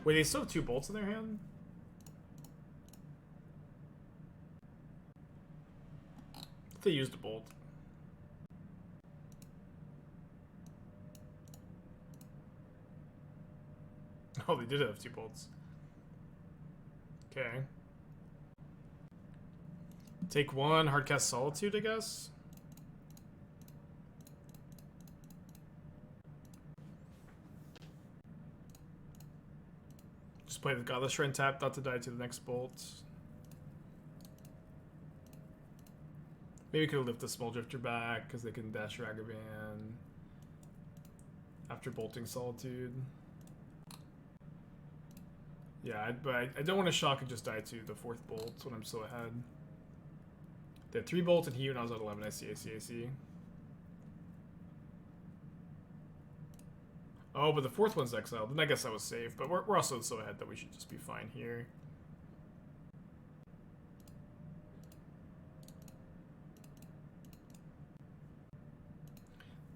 Wait, they still have 2 bolts in their hand? They used a bolt. Oh, they did have 2 bolts. Okay. Take 1, hardcast Solitude, I guess. Just play the Godless Shrine tap, not to die to the next bolt. Maybe we could lift the Mulldrifter back, because they can dash Ragavan after bolting Solitude. Yeah, but I don't want to shock and just die to the 4th bolt when I'm so ahead. They had 3 bolts and he when I was at 11. I see. Oh, but the 4th one's exiled. Then I guess I was safe. But we're also so ahead that we should just be fine here.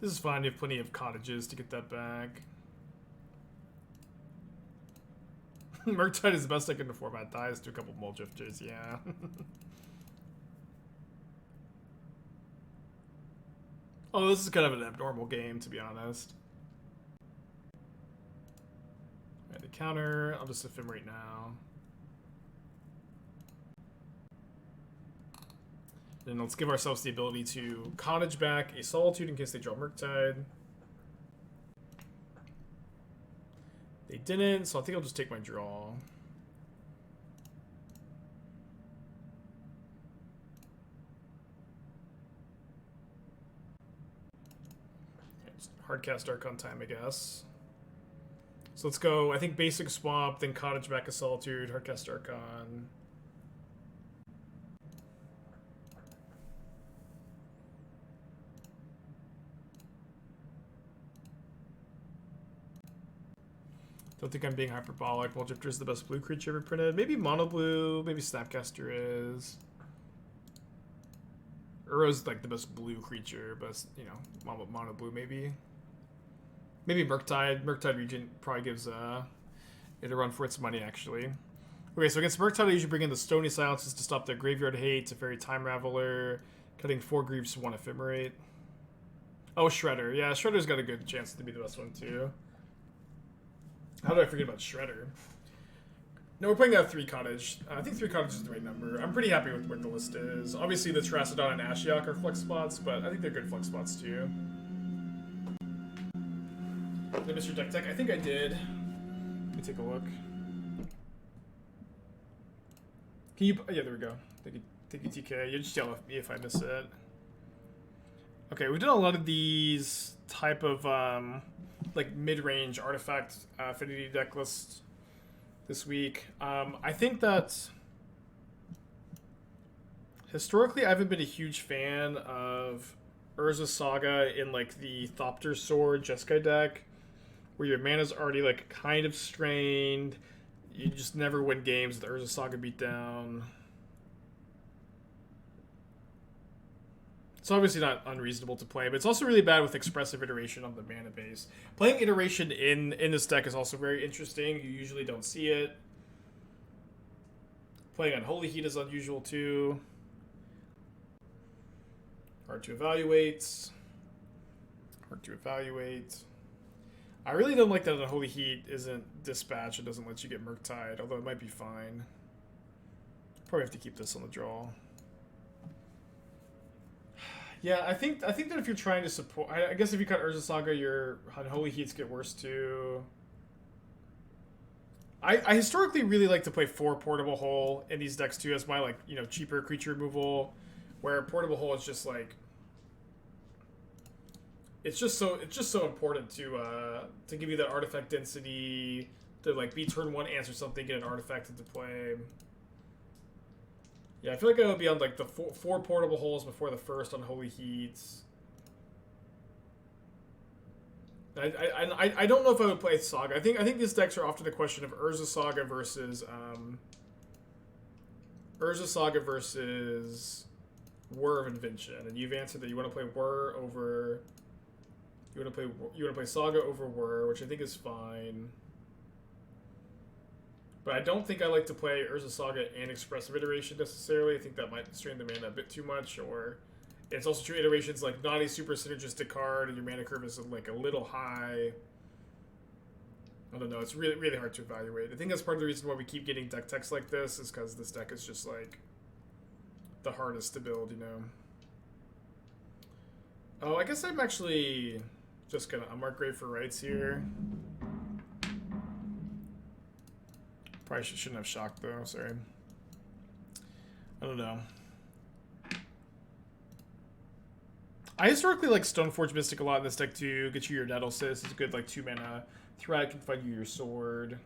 This is fine. You have plenty of cottages to get that back. Murktide is the best I can afford. Bad dies to a couple Mulldrifters, yeah. Oh, this is kind of an abnormal game, to be honest. Right, the counter. I'll just Ephemerate now. Then let's give ourselves the ability to Cottage back a Solitude in case they draw Murktide. They didn't, so I think I'll just take my draw. Hardcast Archon time, I guess. So let's go, I think basic swap, then Cottage back a Solitude, Hardcast Archon. Don't think I'm being hyperbolic. Mulldrifter is the best blue creature ever printed. Maybe mono blue, maybe Snapcaster is. Uro's like the best blue creature, but you know, mono blue maybe. Maybe Murktide. Murktide Regent probably gives it a run for its money, actually. Okay, so against Murktide, I usually bring in the Stony Silences to stop their graveyard hate, Teferi Time Raveler, cutting 4 Greaves to 1 Ephemerate. Oh, Shredder. Yeah, Shredder's got a good chance to be the best one, too. How did I forget about Shredder? No, we're playing that 3 Cottage. I think 3 Cottage is the right number. I'm pretty happy with where the list is. Obviously, the Terastodon and Ashiok are flex spots, but I think they're good flex spots, too. Did I miss your deck tech? I think I did. Let me take a look. Can you... Yeah, there we go. Thank you, TK. You just yell at me if I miss it. Okay, we've done a lot of these type of, like, mid-range artifact affinity deck lists this week. I think that... Historically, I haven't been a huge fan of Urza Saga in, like, the Thopter Sword Jeskai deck, where your mana's already, like, kind of strained. You just never win games with Urza Saga beatdown. It's obviously not unreasonable to play, but it's also really bad with expressive iteration on the mana base. Playing iteration in this deck is also very interesting. You usually don't see it. Playing Unholy Heat is unusual, too. Hard to evaluate. I really don't like that Unholy Heat isn't Dispatch. It doesn't let you get Murktide, although it might be fine. Probably have to keep this on the draw. Yeah, I think that if you're trying to support... I guess if you cut Urza Saga, your Unholy Heats get worse, too. I historically really like to play 4 Portable Hole in these decks, too, as my, like, you know, cheaper creature removal, where Portable Hole is just, like... It's just so important to give you that artifact density, to, like, be turn 1, answer something, get an artifact into play. Yeah, I feel like I would be on, like, the 4 Portable Holes before the first Unholy Heats. I don't know if I would play Saga. I think these decks are often a question of Urza Saga versus Whir of Invention, and you've answered that you want to play Whir over. You want to play Saga over Whir, which I think is fine. But I don't think I like to play Urza Saga and Expressive Iteration necessarily. I think that might strain the mana a bit too much, or it's also true iteration's like not a super synergistic card, and your mana curve is like a little high. I don't know. It's really, really hard to evaluate. I think that's part of the reason why we keep getting deck techs like this is because this deck is just like the hardest to build, you know. Oh, I guess I'm actually just gonna Unmarked Grave for rights here. Probably shouldn't have shocked though. Sorry. I don't know. I historically like Stoneforge Mystic a lot in this deck too. Get you your Nettlesys. It's a good like 2-mana threat. Can find you your sword.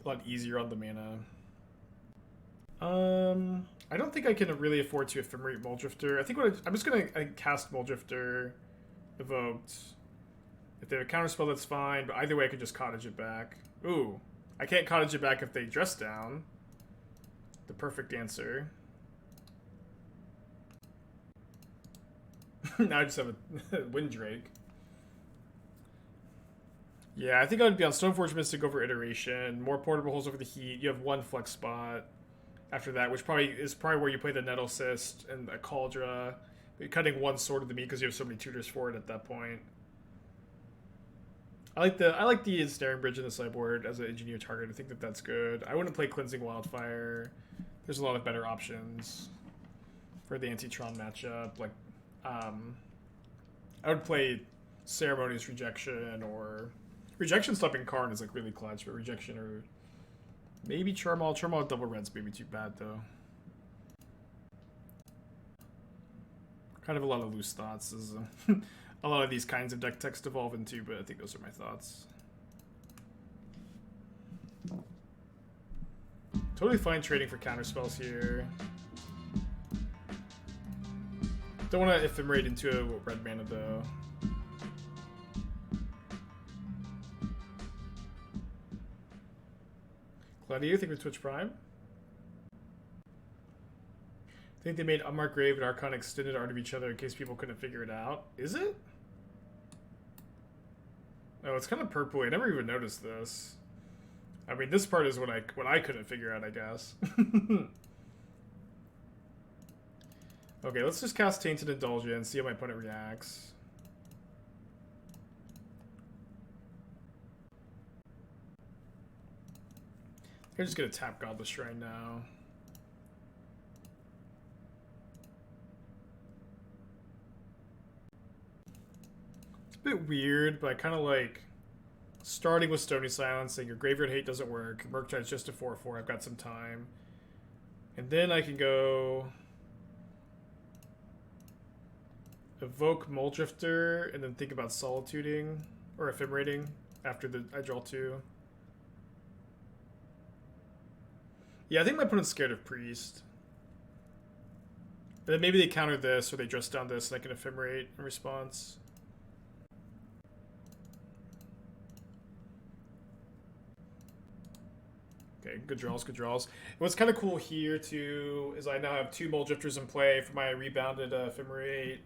A lot easier on the mana. I don't think I can really afford to Ephemerate Mulldrifter. I think I'm just gonna cast Mulldrifter, evoked. If they have a counterspell, that's fine. But either way, I could just Cottage it back. Ooh, I can't Cottage it back if they dress down. The perfect answer. Now I just have a Windrake. Yeah, I think I would be on Stoneforge Mystic over Iteration. More Portable Holes over the Heat. You have one flex spot after that, which is probably where you play the Nettlesist and a Cauldra. You're cutting one sword of the meat because you have so many tutors for it at that point. I like the Ensnaring Bridge in the sideboard as an engineer target. I think that's good. I wouldn't play Cleansing Wildfire. There's a lot of better options for the Anti-Tron matchup. Like, I would play Ceremonious Rejection or Rejection stopping Karn is like really clutch, but Rejection or maybe Charmal. Charmal with double red's maybe too bad though. Kind of a lot of loose thoughts is a lot of these kinds of deck text evolve into, but I think those are my thoughts. Totally fine trading for counterspells here. Don't want to Ephemerate into a red mana though. Claudia, you think we Twitch Prime? I think they made Unmarked Grave and Archon extended art of each other in case people couldn't figure it out. Is it? Oh, it's kind of purpley. I never even noticed this. I mean, this part is what I couldn't figure out, I guess. Okay, let's just cast Tainted Indulgence, see how my opponent reacts. I'm just gonna tap Godless Shrine now. It's a bit weird, but I kind of like starting with Stony Silence, saying your Graveyard Hate doesn't work. Murktide's just a 4/4. I've got some time. And then I can go evoke Mulldrifter and then think about Solituding or Ephemerating after I draw 2. Yeah, I think my opponent's scared of Priest. But then maybe they counter this or they dress down this and I can Ephemerate in response. Okay, good draws, good draws. What's kind of cool here, too, is I now have 2 Mulldrifters in play for my rebounded Ephemerate.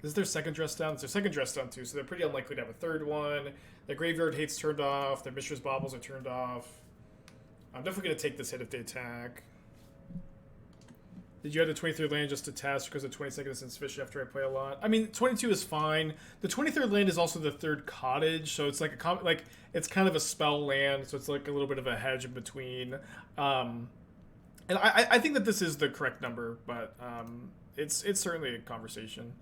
This is their second dress down. It's their second dress down, too, so they're pretty unlikely to have a third one. Their Graveyard Hate's turned off. Their Mishra's Baubles are turned off. I'm definitely going to take this hit if they attack. Did you add the 23rd land just to test because the 22nd is insufficient after I play a lot? I mean, 22 is fine. The 23rd land is also the 3rd Cottage, so it's like it's kind of a spell land, so it's like a little bit of a hedge in between. And I think that this is the correct number, but it's certainly a conversation.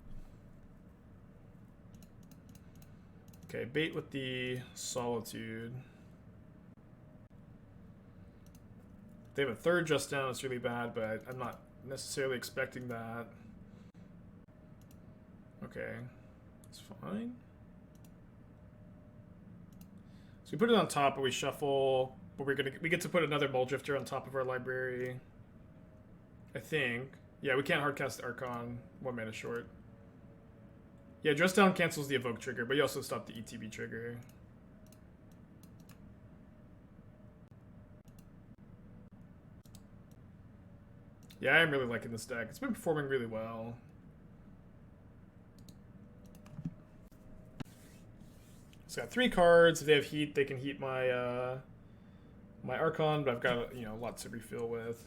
Okay, bait with the Solitude. They have a 3rd just down. It's really bad, but I'm not necessarily expecting that. Okay, it's fine. So we put it on top, but we shuffle. But we get to put another Mulldrifter on top of our library. I think. Yeah, we can't hardcast Archon. 1 mana short. Yeah, dress down cancels the evoke trigger, but you also stop the ETB trigger. Yeah, I'm really liking this deck. It's been performing really well. It's got 3 cards. If they have heat, they can heat my my Archon, but I've got a lot to refill with.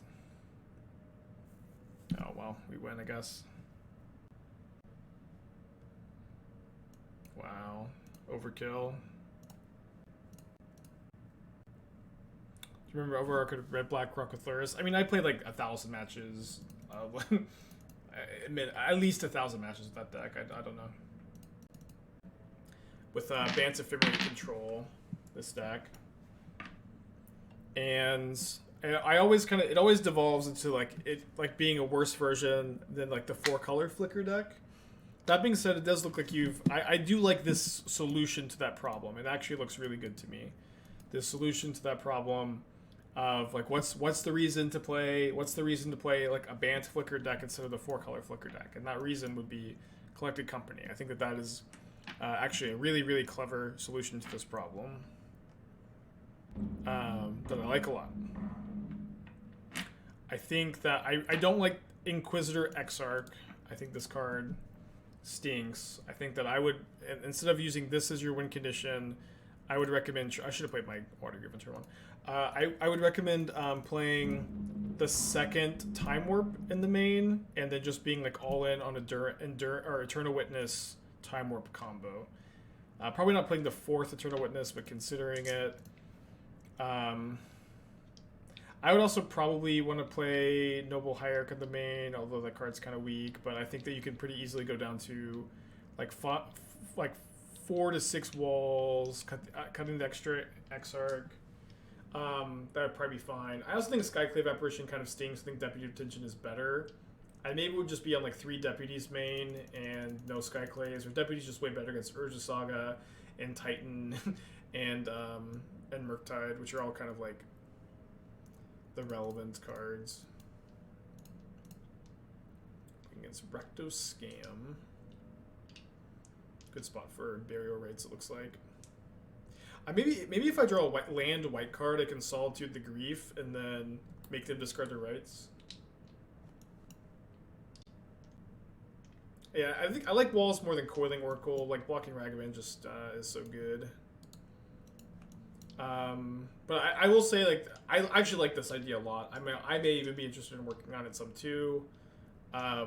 Oh well, we win, I guess. Wow, overkill. Do you remember Overarch Red Black Crocothuris? I mean, I played like 1,000 matches. I admit, at least 1,000 matches with that deck. I don't know. With Bant's Ephemerate control, this deck. And I always it always devolves into like being a worse version than like the 4-color flicker deck. That being said, it does look like I do like this solution to that problem. It actually looks really good to me. This solution to that problem of like what's the reason to play like a Bant flicker deck instead of the 4-color flicker deck, and that reason would be Collected Company. I think that is actually a really, really clever solution to this problem that I like a lot. I think that I don't like Inquisitor Exarch. I think this card stinks. I think that I would, instead of using this as your win condition, I would recommend, I should have played my Watery Grave in turn 1. I would recommend playing the second Time Warp in the main, and then just being like all in on Eternal Witness Time Warp combo. Probably not playing the 4th Eternal Witness, but considering it. I would also probably want to play Noble Hierarch in the main, although that card's kind of weak. But I think that you can pretty easily go down to like 4 to 6 walls, cutting the extra Exarch. That would probably be fine. I also think Skyclave Apparition kind of stings. I think Deputy Detention is better. I maybe would just be on like 3 Deputies main and no Skyclaves, or Deputies just way better against Urza Saga and Titan and Murktide, which are all kind of like the relevant cards. Against Recto Scam. Good spot for Burial Rites, it looks like. Maybe if I draw a white card, I can Solitude the Grief and then make them discard their rights. Yeah, I think I like Walls more than Coiling Oracle. Like blocking Ragavan just is so good. But I will say, like, I actually like this idea a lot. I mean, I may even be interested in working on it some too. I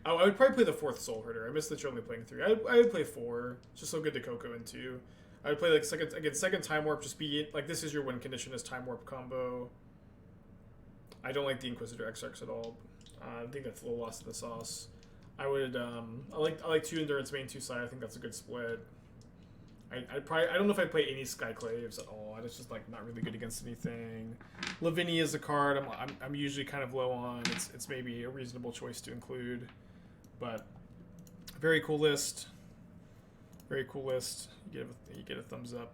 would probably play the 4th Soul Herder. I missed that you're only playing 3. I would play 4. It's just so good to Coco in 2. I would play like second Time Warp. Just be like, this is your win condition as Time Warp combo. I don't like the Inquisitor Exarchs at all. I think that's a little lost in the sauce. I would I like 2 Endurance main, 2 Side. I think that's a good split. I don't know if I play any Skyclaves at all. It's just like not really good against anything. Lavinia is a card I'm usually kind of low on. It's maybe a reasonable choice to include, but very cool list. Very cool list. You get a thumbs up.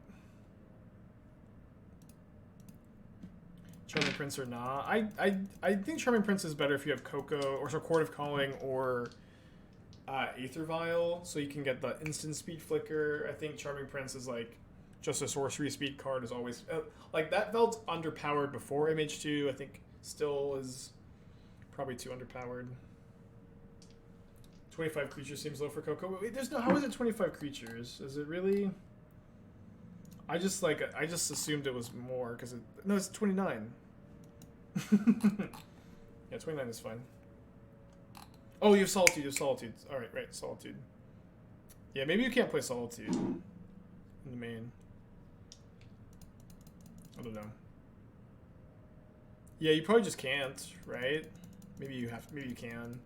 Charming Prince or nah? I think Charming Prince is better if you have Coco or Court of Calling or Aether Vial, so you can get the instant speed flicker. I think Charming Prince is like just a sorcery speed card is always like that felt underpowered before MH2. I think still is probably too underpowered. 25 creatures seems low for Coco. Wait, how is it 25 creatures? Is it really? I just assumed it was more because no, it's 29. Yeah, 29 is fine. Oh, you have Solitude. You have Solitude. All right, right, Solitude. Yeah, maybe you can't play Solitude in the main. I don't know. Yeah, you probably just can't, right? Maybe you can.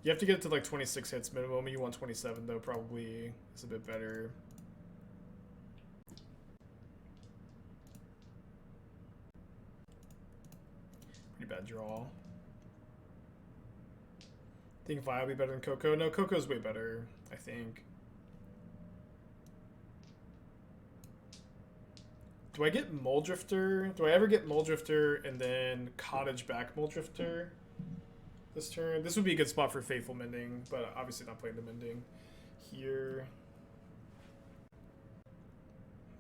You have to get it to like 26 hits minimum. You want 27 though, probably is a bit better. Pretty bad draw. Think Vi will be better than Coco. No, Coco's way better, I think. Do I get Mulldrifter? Do I ever get Mulldrifter and then Cottage back Mulldrifter this turn? This would be a good spot for Faithful Mending, but obviously not playing the Mending here.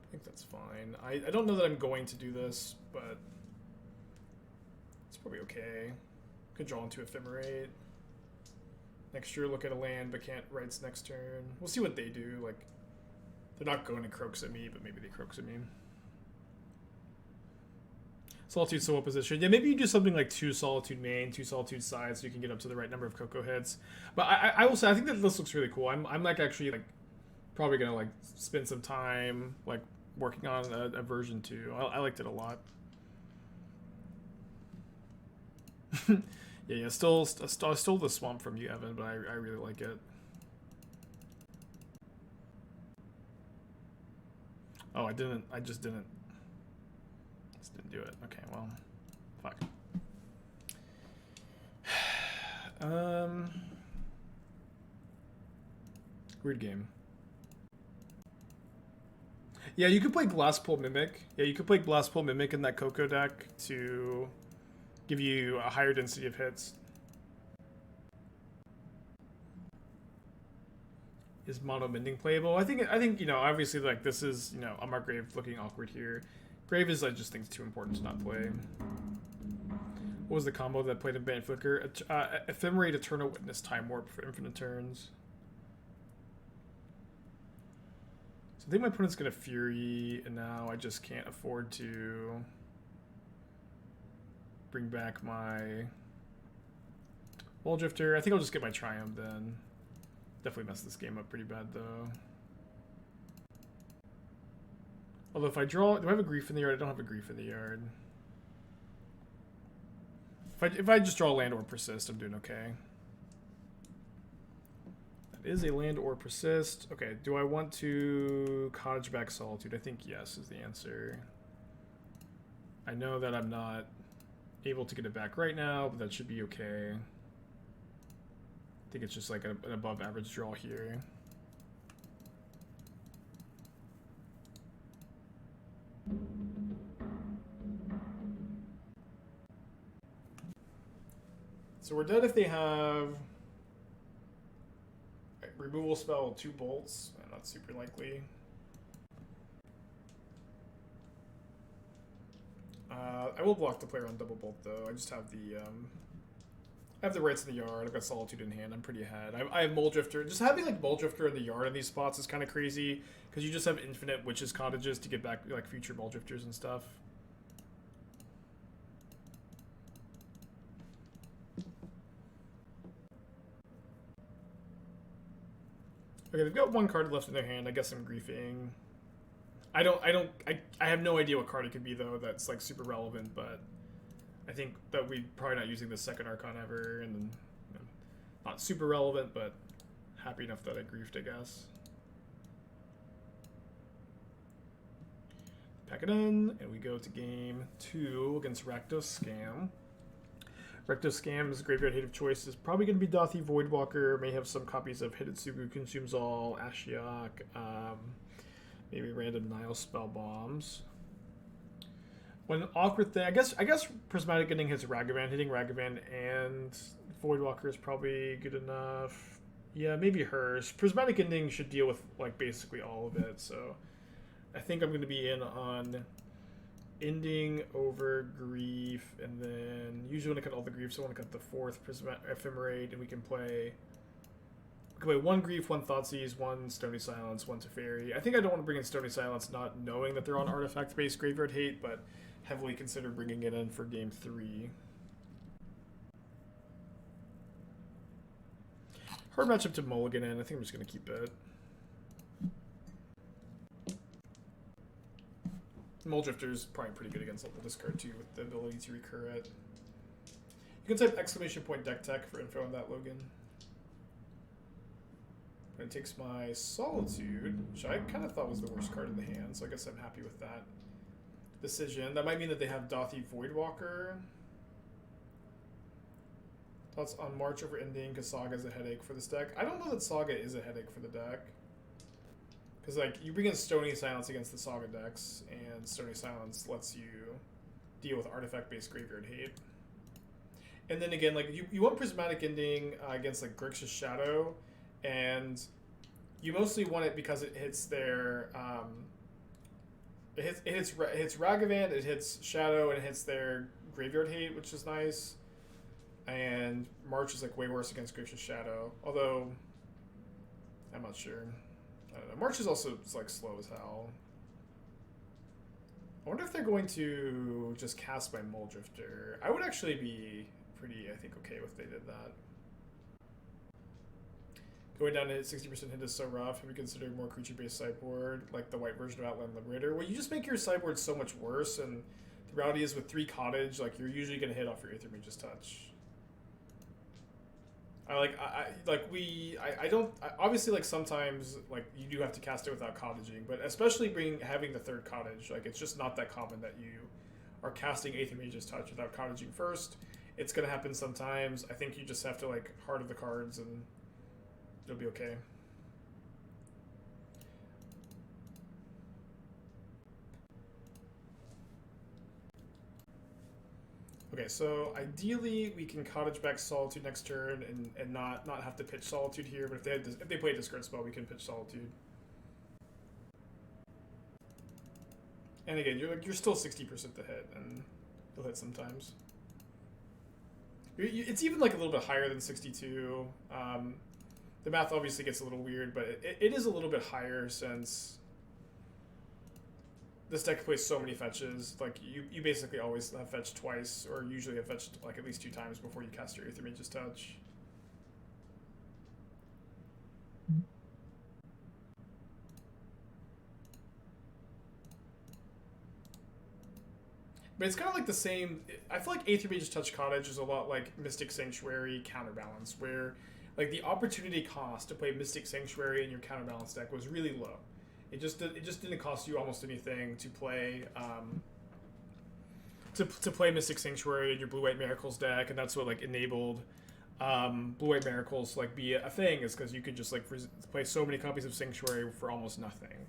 I think that's fine. I don't know that I'm going to do this, but it's probably okay. Could draw into Ephemerate. Next year, look at a land, but can't rights next turn. We'll see what they do. Like, they're not going to Croaks at me, but maybe they Croaks at me. Solitude so well positioned. Yeah, maybe you do something like 2 Solitude main, 2 Solitude side, so you can get up to the right number of Coco hits. But I will say, I think that this looks really cool. I'm like actually like probably gonna like spend some time like working on a version 2. I liked it a lot. Yeah. I stole the swamp from you, Evan, but I really like it. Oh, I didn't. I just didn't. Just didn't do it. Okay, well, fuck. Weird game. Yeah, you could play Glasspool Mimic. Yeah, you could play Glasspool Mimic in that Coco deck to give you a higher density of hits. Is Mono Mending playable? I think you know, obviously, like, this is, you know, Unmarked Grave looking awkward here. Grave is, I just think, too important to not play. What was the combo that played in Banned Flicker? Ephemerate, Eternal Witness, Time Warp for infinite turns. So I think my opponent's gonna Fury, and now I just can't afford to bring back my Mulldrifter. I think I'll just get my Triumph then. Definitely messed this game up pretty bad though. Although if I draw, do I have a Grief in the yard? I don't have a Grief in the yard. If I just draw land or Persist, I'm doing okay. That is a land or Persist. Okay, do I want to Cottage back Solitude? I think yes is the answer. I know that I'm not able to get it back right now, but that should be okay. I think it's just like an above average draw here. So we're dead if they have removal spell, 2 bolts. Not super likely. I will block the player on double bolt though. I just have the I have the rights in the yard. I've got Solitude in hand. I'm pretty ahead. I have Mulldrifter. Just having like Mulldrifter in the yard in these spots is kind of crazy because you just have infinite Witches Cottages to get back like future Mulldrifters and stuff. Okay, they've got 1 card left in their hand. I guess I'm griefing. I have no idea what card it could be though that's like super relevant, but I think that we're probably not using the second Archon ever, and then, you know, not super relevant, but happy enough that I griefed, I guess. Pack it in, and we go to game 2 against Rakdos Scam. Rakdos Scam's graveyard hate of choice is probably going to be Dothi Voidwalker, may have some copies of Hidetsugu Consumes All, Ashiok, maybe random Nile Spell Bombs. When awkward thing, I guess Prismatic Ending hits Ragavan. Hitting Ragavan and Voidwalker is probably good enough. Yeah, maybe hers. Prismatic Ending should deal with like basically all of it. So I think I'm going to be in on Ending over Grief, and then usually when I cut all the Griefs, I want to cut the 4th Ephemerate, and we can play 1 Grief, 1 Thoughtseize, 1 Stony Silence, 1 Teferi. I think I don't want to bring in Stony Silence, not knowing that they're on artifact-based graveyard hate, but heavily consider bringing it in for game 3. Hard matchup to mulligan in. I think I'm just going to keep it. Mulldrifter's probably pretty good against local discard too, with the ability to recur it. You can type !deck tech for info on that, Logan. And it takes my Solitude, which I kind of thought was the worst card in the hand, so I guess I'm happy with that decision. That might mean that they have Dothi Voidwalker. Thoughts on March over Ending, because Saga is a headache for this deck. I don't know that Saga is a headache for the deck. Because, like, you bring in Stony Silence against the Saga decks, and Stony Silence lets you deal with artifact-based graveyard hate. And then again, like, you want Prismatic Ending against, like, Grixis Shadow, and you mostly want it because it hits their, it hits Ragavan, it hits Shadow, and it hits their graveyard hate, which is nice. And March is, like, way worse against Grixis Shadow, although I'm not sure. I don't know. March is also like slow as hell. I wonder if they're going to just cast my Mulldrifter. I would actually be pretty, I think, okay if they did that. Going down to hit 60% hit is so rough. Have you considered more creature-based sideboard, like the white version of Outland Liberator? Well, you just make your sideboard so much worse, and The reality is with 3 Cottage, like you're usually gonna hit off your Aethermage's Touch. Obviously like sometimes like you do have to cast it without cottaging, but especially having the 3rd Cottage, like it's just not that common that you are casting Aethermage's Touch without cottaging first. It's gonna happen sometimes. I think you just have to like heart of the cards and it'll be okay. Okay, so ideally we can Cottage back Solitude next turn and not have to pitch Solitude here, but if they play a discard spell, we can pitch Solitude. And again, you're still 60% to hit, and you'll hit sometimes. It's even like a little bit higher than 62. The math obviously gets a little weird, but it is a little bit higher since this deck plays so many fetches. Like you basically always have fetched twice, or usually have fetched like at least 2 times before you cast your Aethermage's Touch. But it's kind of like the same. I feel like Aethermage's Touch Cottage is a lot like Mystic Sanctuary Counterbalance, where like the opportunity cost to play Mystic Sanctuary in your Counterbalance deck was really low. It just didn't cost you almost anything to play to play Mystic Sanctuary in your Blue-White Miracles deck, and that's what like enabled Blue-White Miracles like be a thing, is because you could just like play so many copies of Sanctuary for almost nothing.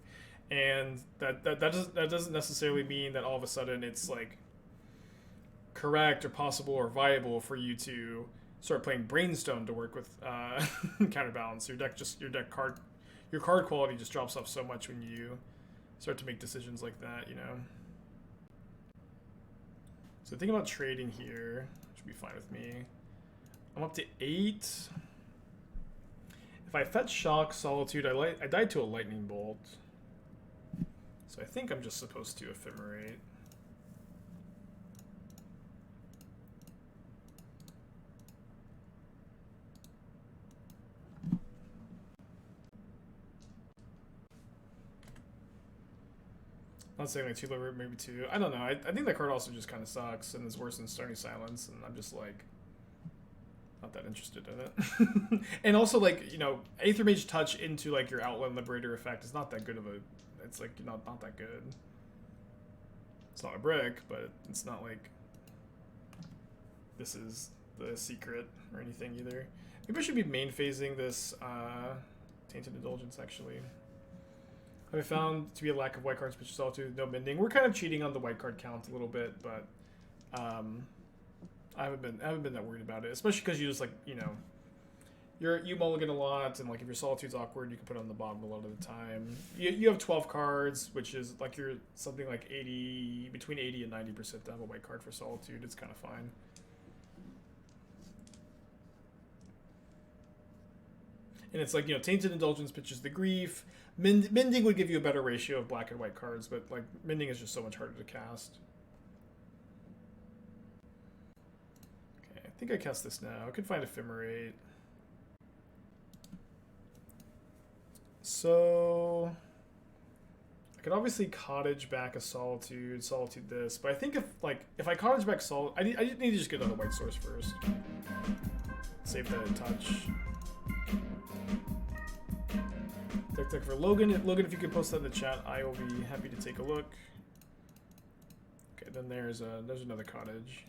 And that doesn't necessarily mean that all of a sudden it's like correct or possible or viable for you to start playing Brainstone to work with Counterbalance. Your card quality just drops off so much when you start to make decisions like that, you know. So think about trading here. Should be fine with me. I'm up to 8. If I fetch Shock, Solitude, I died to a Lightning Bolt. So I think I'm just supposed to Ephemerate. Not saying like 2 lower, maybe 2. I don't know. I think that card also just kind of sucks and is worse than Stony Silence, and I'm just like not that interested in it. And also like, you know, Aethermage Touch into like your Outland Liberator effect is not that good of a. It's like not that good. It's not a brick, but it's not like this is the secret or anything either. Maybe I should be main phasing this Tainted Indulgence actually. I found to be a lack of white cards, pitch Solitude, no mending. We're kind of cheating on the white card count a little bit, but I haven't been that worried about it, especially because you just like, you know, you mulligan a lot, and like if your Solitude's awkward, you can put it on the bottom a lot of the time. You have 12 cards, which is like you're something like 80, between 80 and 90% to have a white card for Solitude. It's kind of fine. And it's like, you know, Tainted Indulgence pitches the grief. Mending would give you a better ratio of black and white cards, but like mending is just so much harder to cast. Okay, I think I cast this now. I could find Ephemerate. So I could obviously Cottage back a Solitude this, but I think if I Cottage back I need to just get another white source first. Save that in touch. Tech for Logan. Logan, if you could post that in the chat, I will be happy to take a look. Okay, then there's another Cottage.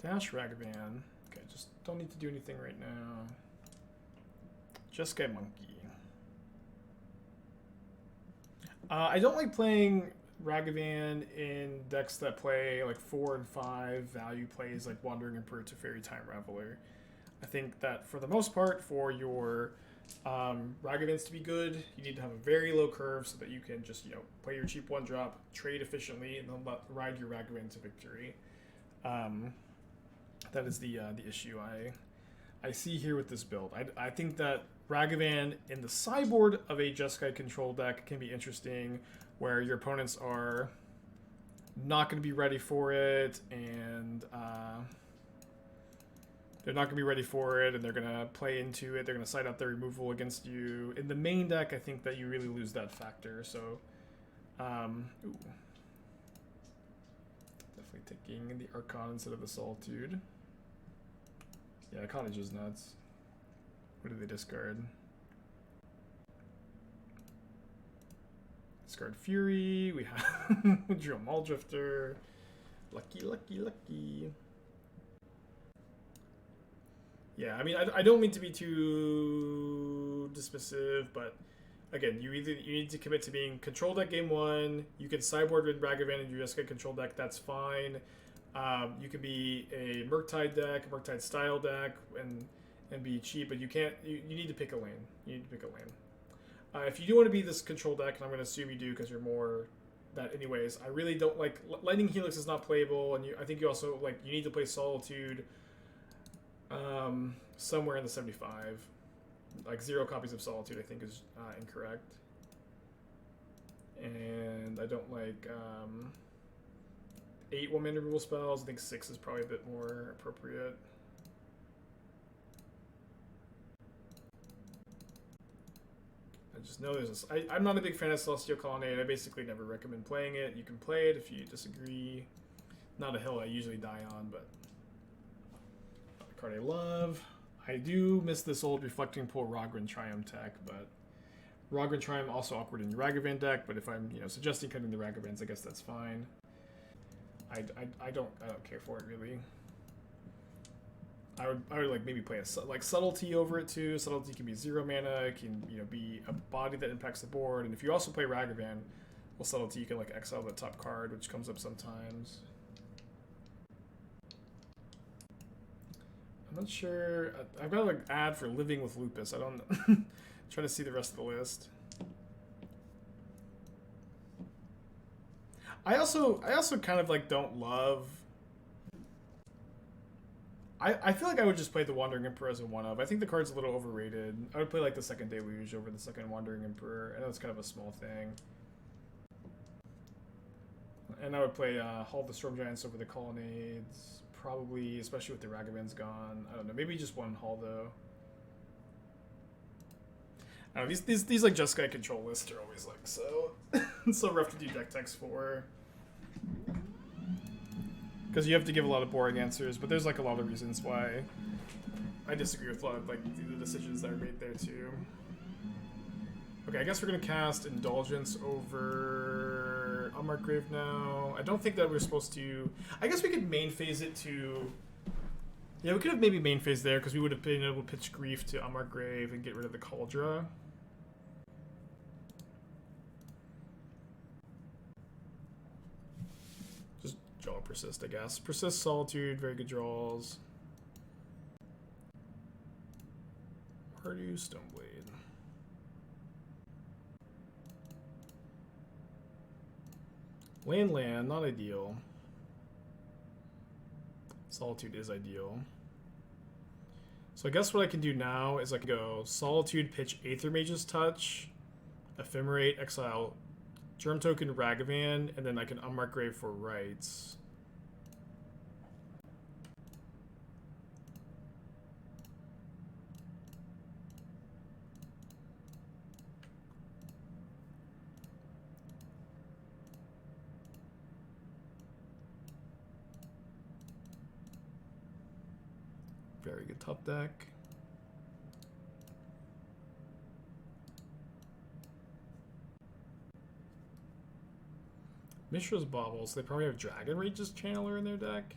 Dash Ragavan. Okay, just don't need to do anything right now. Just get Monkey. I don't like playing Ragavan in decks that play like 4 and 5 value plays like Wandering Emperor, Teferi, Time Raveler. I think that for the most part, for your Ragavans to be good, you need to have a very low curve so that you can just, you know, play your cheap 1-drop, trade efficiently, and then ride your Ragavan to victory. That is the issue I see here with this build. I think that Ragavan in the sideboard of a Jeskai control deck can be interesting, where your opponents are not going to be ready for it, and they're not going to be ready for it, and they're going to play into it. They're going to side out their removal against you. In the main deck, I think that you really lose that factor. So, ooh. Definitely taking the Archon instead of the Solitude. Yeah, Cottage is nuts. What do they discard? Discard Fury. We have Drill Mulldrifter. Lucky, lucky, lucky. Yeah, I mean, I don't mean to be too dismissive, but again, you need to commit to being control deck game one. You can sideboard with Ragavan and you just get control deck. That's fine. You can be a Murktide deck, Murktide style deck, and be cheap, but you can't. You need to pick a lane. You need to pick a lane. If you do want to be this control deck, and I'm going to assume you do because you're more that anyways, I really don't like Lightning Helix is not playable, and I think you also you need to play Solitude. Somewhere in the 75. 0 copies of Solitude, I think, is incorrect. And I don't like 8 1-mana removal spells. I think 6 is probably a bit more appropriate. I just know there's I'm not a big fan of Celestial Colonnade. I basically never recommend playing it. You can play it if you disagree. Not a hill I usually die on, but a card I love. I do miss this old Reflecting Pool Rogran Triumph tech, but Rogran Triumph also awkward in your Ragavan deck, but if I'm suggesting cutting the Ragavans, I guess that's fine. I don't care for it really. I would maybe play a Subtlety over it too. Subtlety can be 0 mana, it can be a body that impacts the board, and if you also play Ragavan, well, Subtlety you can exile the top card, which comes up sometimes. I'm not sure. I've got an ad for Living with Lupus. I don't know. Trying to see the rest of the list. I also kind of don't love. I feel like I would just play the Wandering Emperor as a one-of. I think the card's a little overrated. I would play the second Deluge over the second Wandering Emperor. I know it's kind of a small thing. And I would play Hall of the Storm Giants over the Colonnades. Probably, especially with the Ragavans gone. I don't know. Maybe just one Hall though. I don't know, these Jeskai control lists are always so so rough to do deck text for. Because you have to give a lot of boring answers, but there's a lot of reasons why I disagree with a lot of the decisions that are made there too. Okay, I guess we're gonna cast Indulgence over Unmarked Grave now. I don't think that we're supposed to. I guess we could main phase it to. Yeah, we could have maybe main phase there because we would have been able to pitch Grief to Unmarked Grave and get rid of the Cauldra. Just draw Persist, I guess. Persist, Solitude, very good draws. Mardu, Stoneblade. Land, not ideal. Solitude is ideal. So I guess what I can do now is I can go Solitude, pitch Aethermage's Touch, Ephemerate, exile Germ Token, Ragavan, and then I can Unmarked Grave for Rites. Very good top deck. Mishra's Baubles. They probably have Dragon Rage's Channeler in their deck.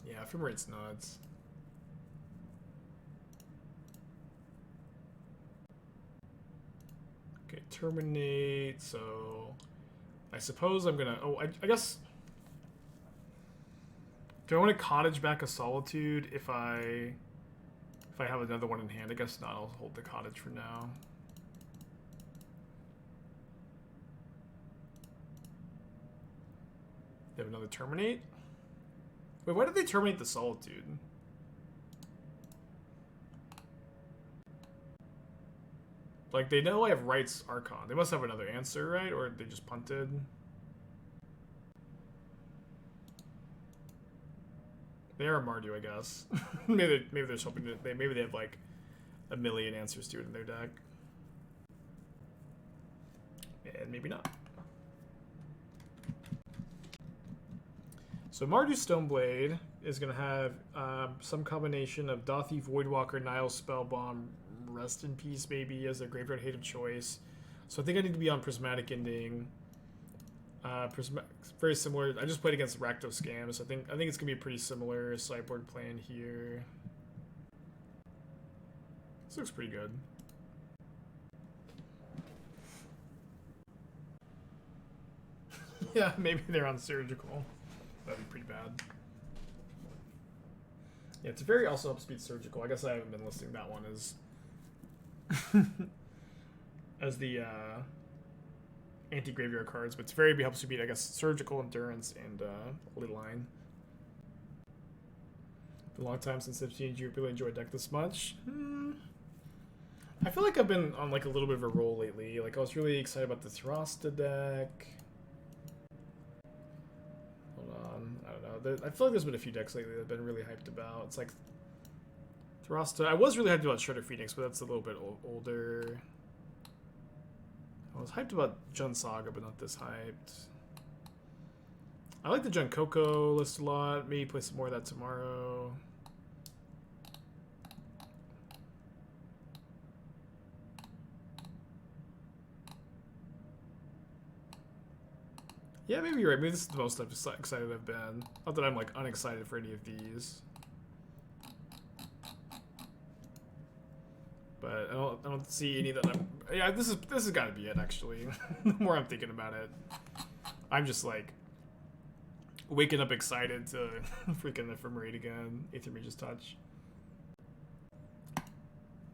Yeah, Ephemerate's nuts. Okay, terminate. So I suppose I'm gonna. Oh, I guess. Do I want to Cottage back a Solitude if I have another one in hand? I guess not. I'll hold the Cottage for now. They have another Terminate? Wait, why did they terminate the Solitude? Like, they know I have Rites Archon. They must have another answer, right? Or they just punted. They are Mardu, I guess. maybe they're just hoping to, maybe they have like a million answers to it in their deck. And maybe not. So Mardu Stoneblade is going to have some combination of Dothi, Voidwalker, Nile, Spellbomb, Rest in Peace maybe as a graveyard hate of choice. So I think I need to be on Prismatic Ending. Very similar. I just played against Rakdos Scam, so I think it's gonna be a pretty similar sideboard plan here. This looks pretty good. Yeah, maybe they're on Surgical. That'd be pretty bad. Yeah, Teferi also helps beat Surgical. I guess I haven't been listing that one as as the anti-graveyard cards, but Teferi helps you beat, I guess, Surgical, Endurance, and Holy Line. Been a long time since I've seen you really enjoy a deck this much. I feel like I've been on like a little bit of a roll lately. Like I was really excited about the Terastodon deck. Hold on, I don't know. I feel like there's been a few decks lately that I've been really hyped about. It's like Terastodon. I was really hyped about Shredder Phoenix, but that's a little bit older. I was hyped about Jund Saga, but not this hyped. I like the Jund Coco list a lot. Maybe play some more of that tomorrow. Yeah, maybe you're right. Maybe this is the most excited I've been. Not that I'm like unexcited for any of these. But I don't see any that I'm. Yeah, this has got to be it actually. The more I'm thinking about it, I'm just like waking up excited to freaking Ephemerate again. Aethermage's Touch.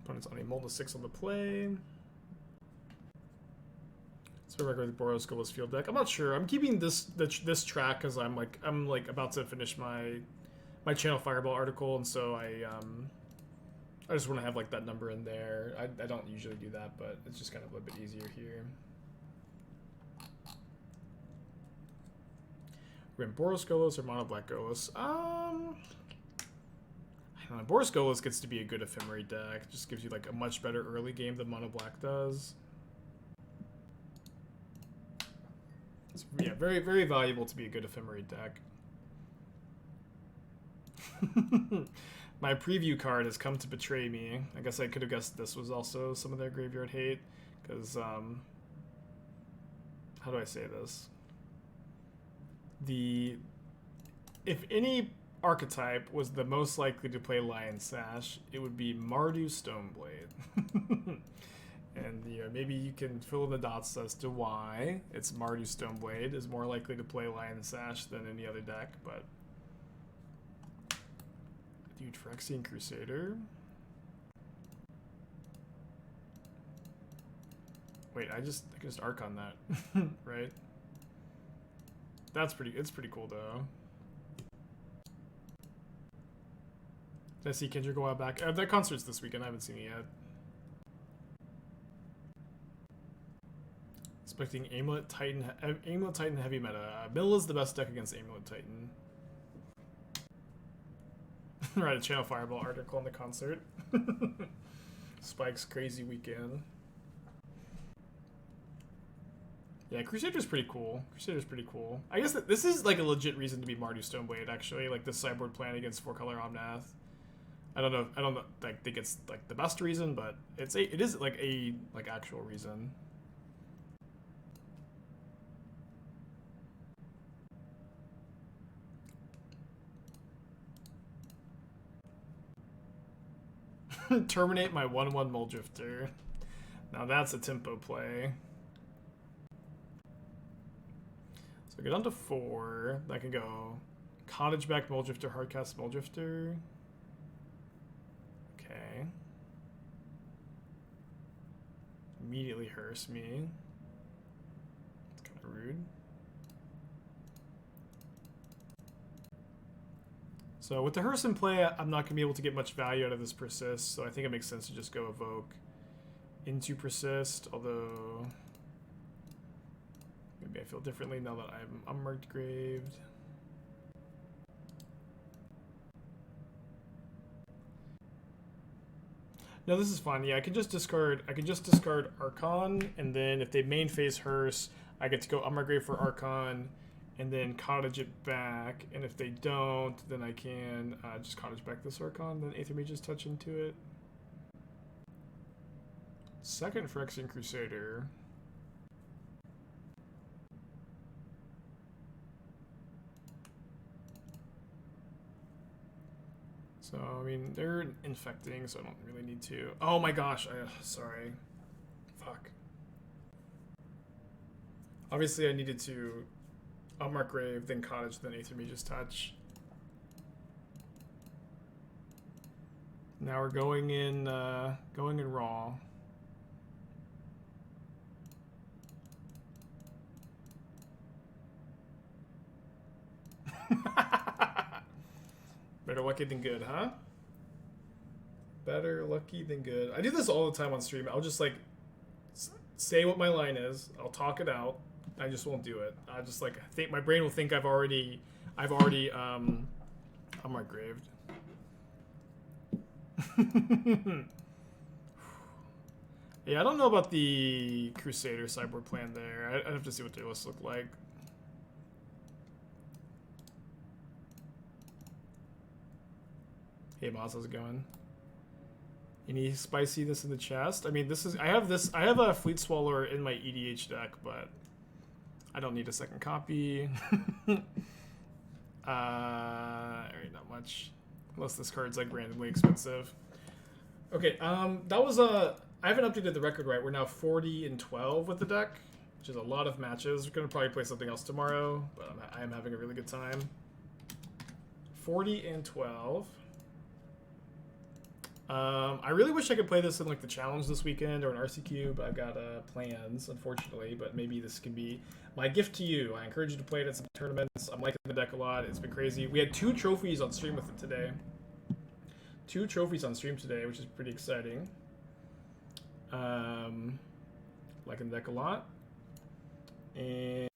Opponent's on a Mold 6 on the play. So regular Boros Golos field deck. I'm not sure. I'm keeping this track because I'm like about to finish my Channel Fireball article, and so I just want to have like that number in there. I don't usually do that, but it's just kind of a bit easier here. We're in Boros Golos or Mono Black Golos. I don't know. Boros Golos gets to be a good Ephemerate deck. It just gives you like a much better early game than Mono Black does. It's, yeah, very, very valuable to be a good Ephemerate deck. My preview card has come to betray me. I guess I could have guessed this was also some of their graveyard hate, because, how do I say this? If any archetype was the most likely to play Lion Sash, it would be Mardu Stoneblade. And maybe you can fill in the dots as to why it's Mardu Stoneblade is more likely to play Lion Sash than any other deck, but dude, Phyrexian Crusader. Wait, I can just Archon that, right? It's pretty cool though. Did I see Kendrick go out back? That concert's this weekend. I haven't seen it yet. Expecting Amulet Titan heavy meta. Mill is the best deck against Amulet Titan. Write a Channel Fireball article on the concert. Spike's crazy weekend. Yeah, Crusader's pretty cool. I guess that this is like a legit reason to be Mardu Stoneblade, actually. Like the sideboard plan against 4-color Omnath. I don't know. Like, think it's like the best reason, but it is like a actual reason. Terminate my 1/1 Mulldrifter. Now that's a tempo play. So get on to 4. I can go Cottage back Mulldrifter, Hardcast Mulldrifter. Okay. Immediately hearse me. It's kind of rude. So with the hearse in play, I'm not going to be able to get much value out of this Persist, so I think it makes sense to just go Evoke. into Persist, although maybe I feel differently now that I'm Unmarked Grave. No, this is fine. Yeah, I can just discard Archon, and then if they main phase Hearse, I get to go Unmarked Grave for Archon, and then Cottage it back. And if they don't, then I can just Cottage back this Archon, then Aethermage touch into it. Second Phyrexian Crusader. So, I mean, they're infecting, so I don't really need to. Oh my gosh, sorry. Fuck. Obviously, I needed to Unmarked Grave, then Cottage, then Aethermage's Touch. Now we're going in raw. Better lucky than good, huh? Better lucky than good. I do this all the time on stream. I'll just like say what my line is. I'll talk it out. I just won't do it. I just like think my brain will think I've already Unmarked Graved. Yeah, I don't know about the Crusader sideboard plan there. I'd have to see what their lists look like. Hey Moz, how's it going? Any spiciness in the chest? I mean, I have a Fleet Swallower in my EDH deck, but I don't need a second copy. Alright, not much. Unless this card's like randomly expensive. Okay, that was I haven't updated the record right. We're now 40-12 with the deck, which is a lot of matches. We're gonna probably play something else tomorrow, but I am having a really good time. 40-12. I really wish I could play this in like the challenge this weekend or an RCQ, but I've got plans, unfortunately. But maybe this can be my gift to you. I encourage you to play it in some tournaments. I'm liking the deck a lot. It's been crazy. We had 2 trophies on stream with it today. 2 trophies on stream today, which is pretty exciting. Liking the deck a lot. And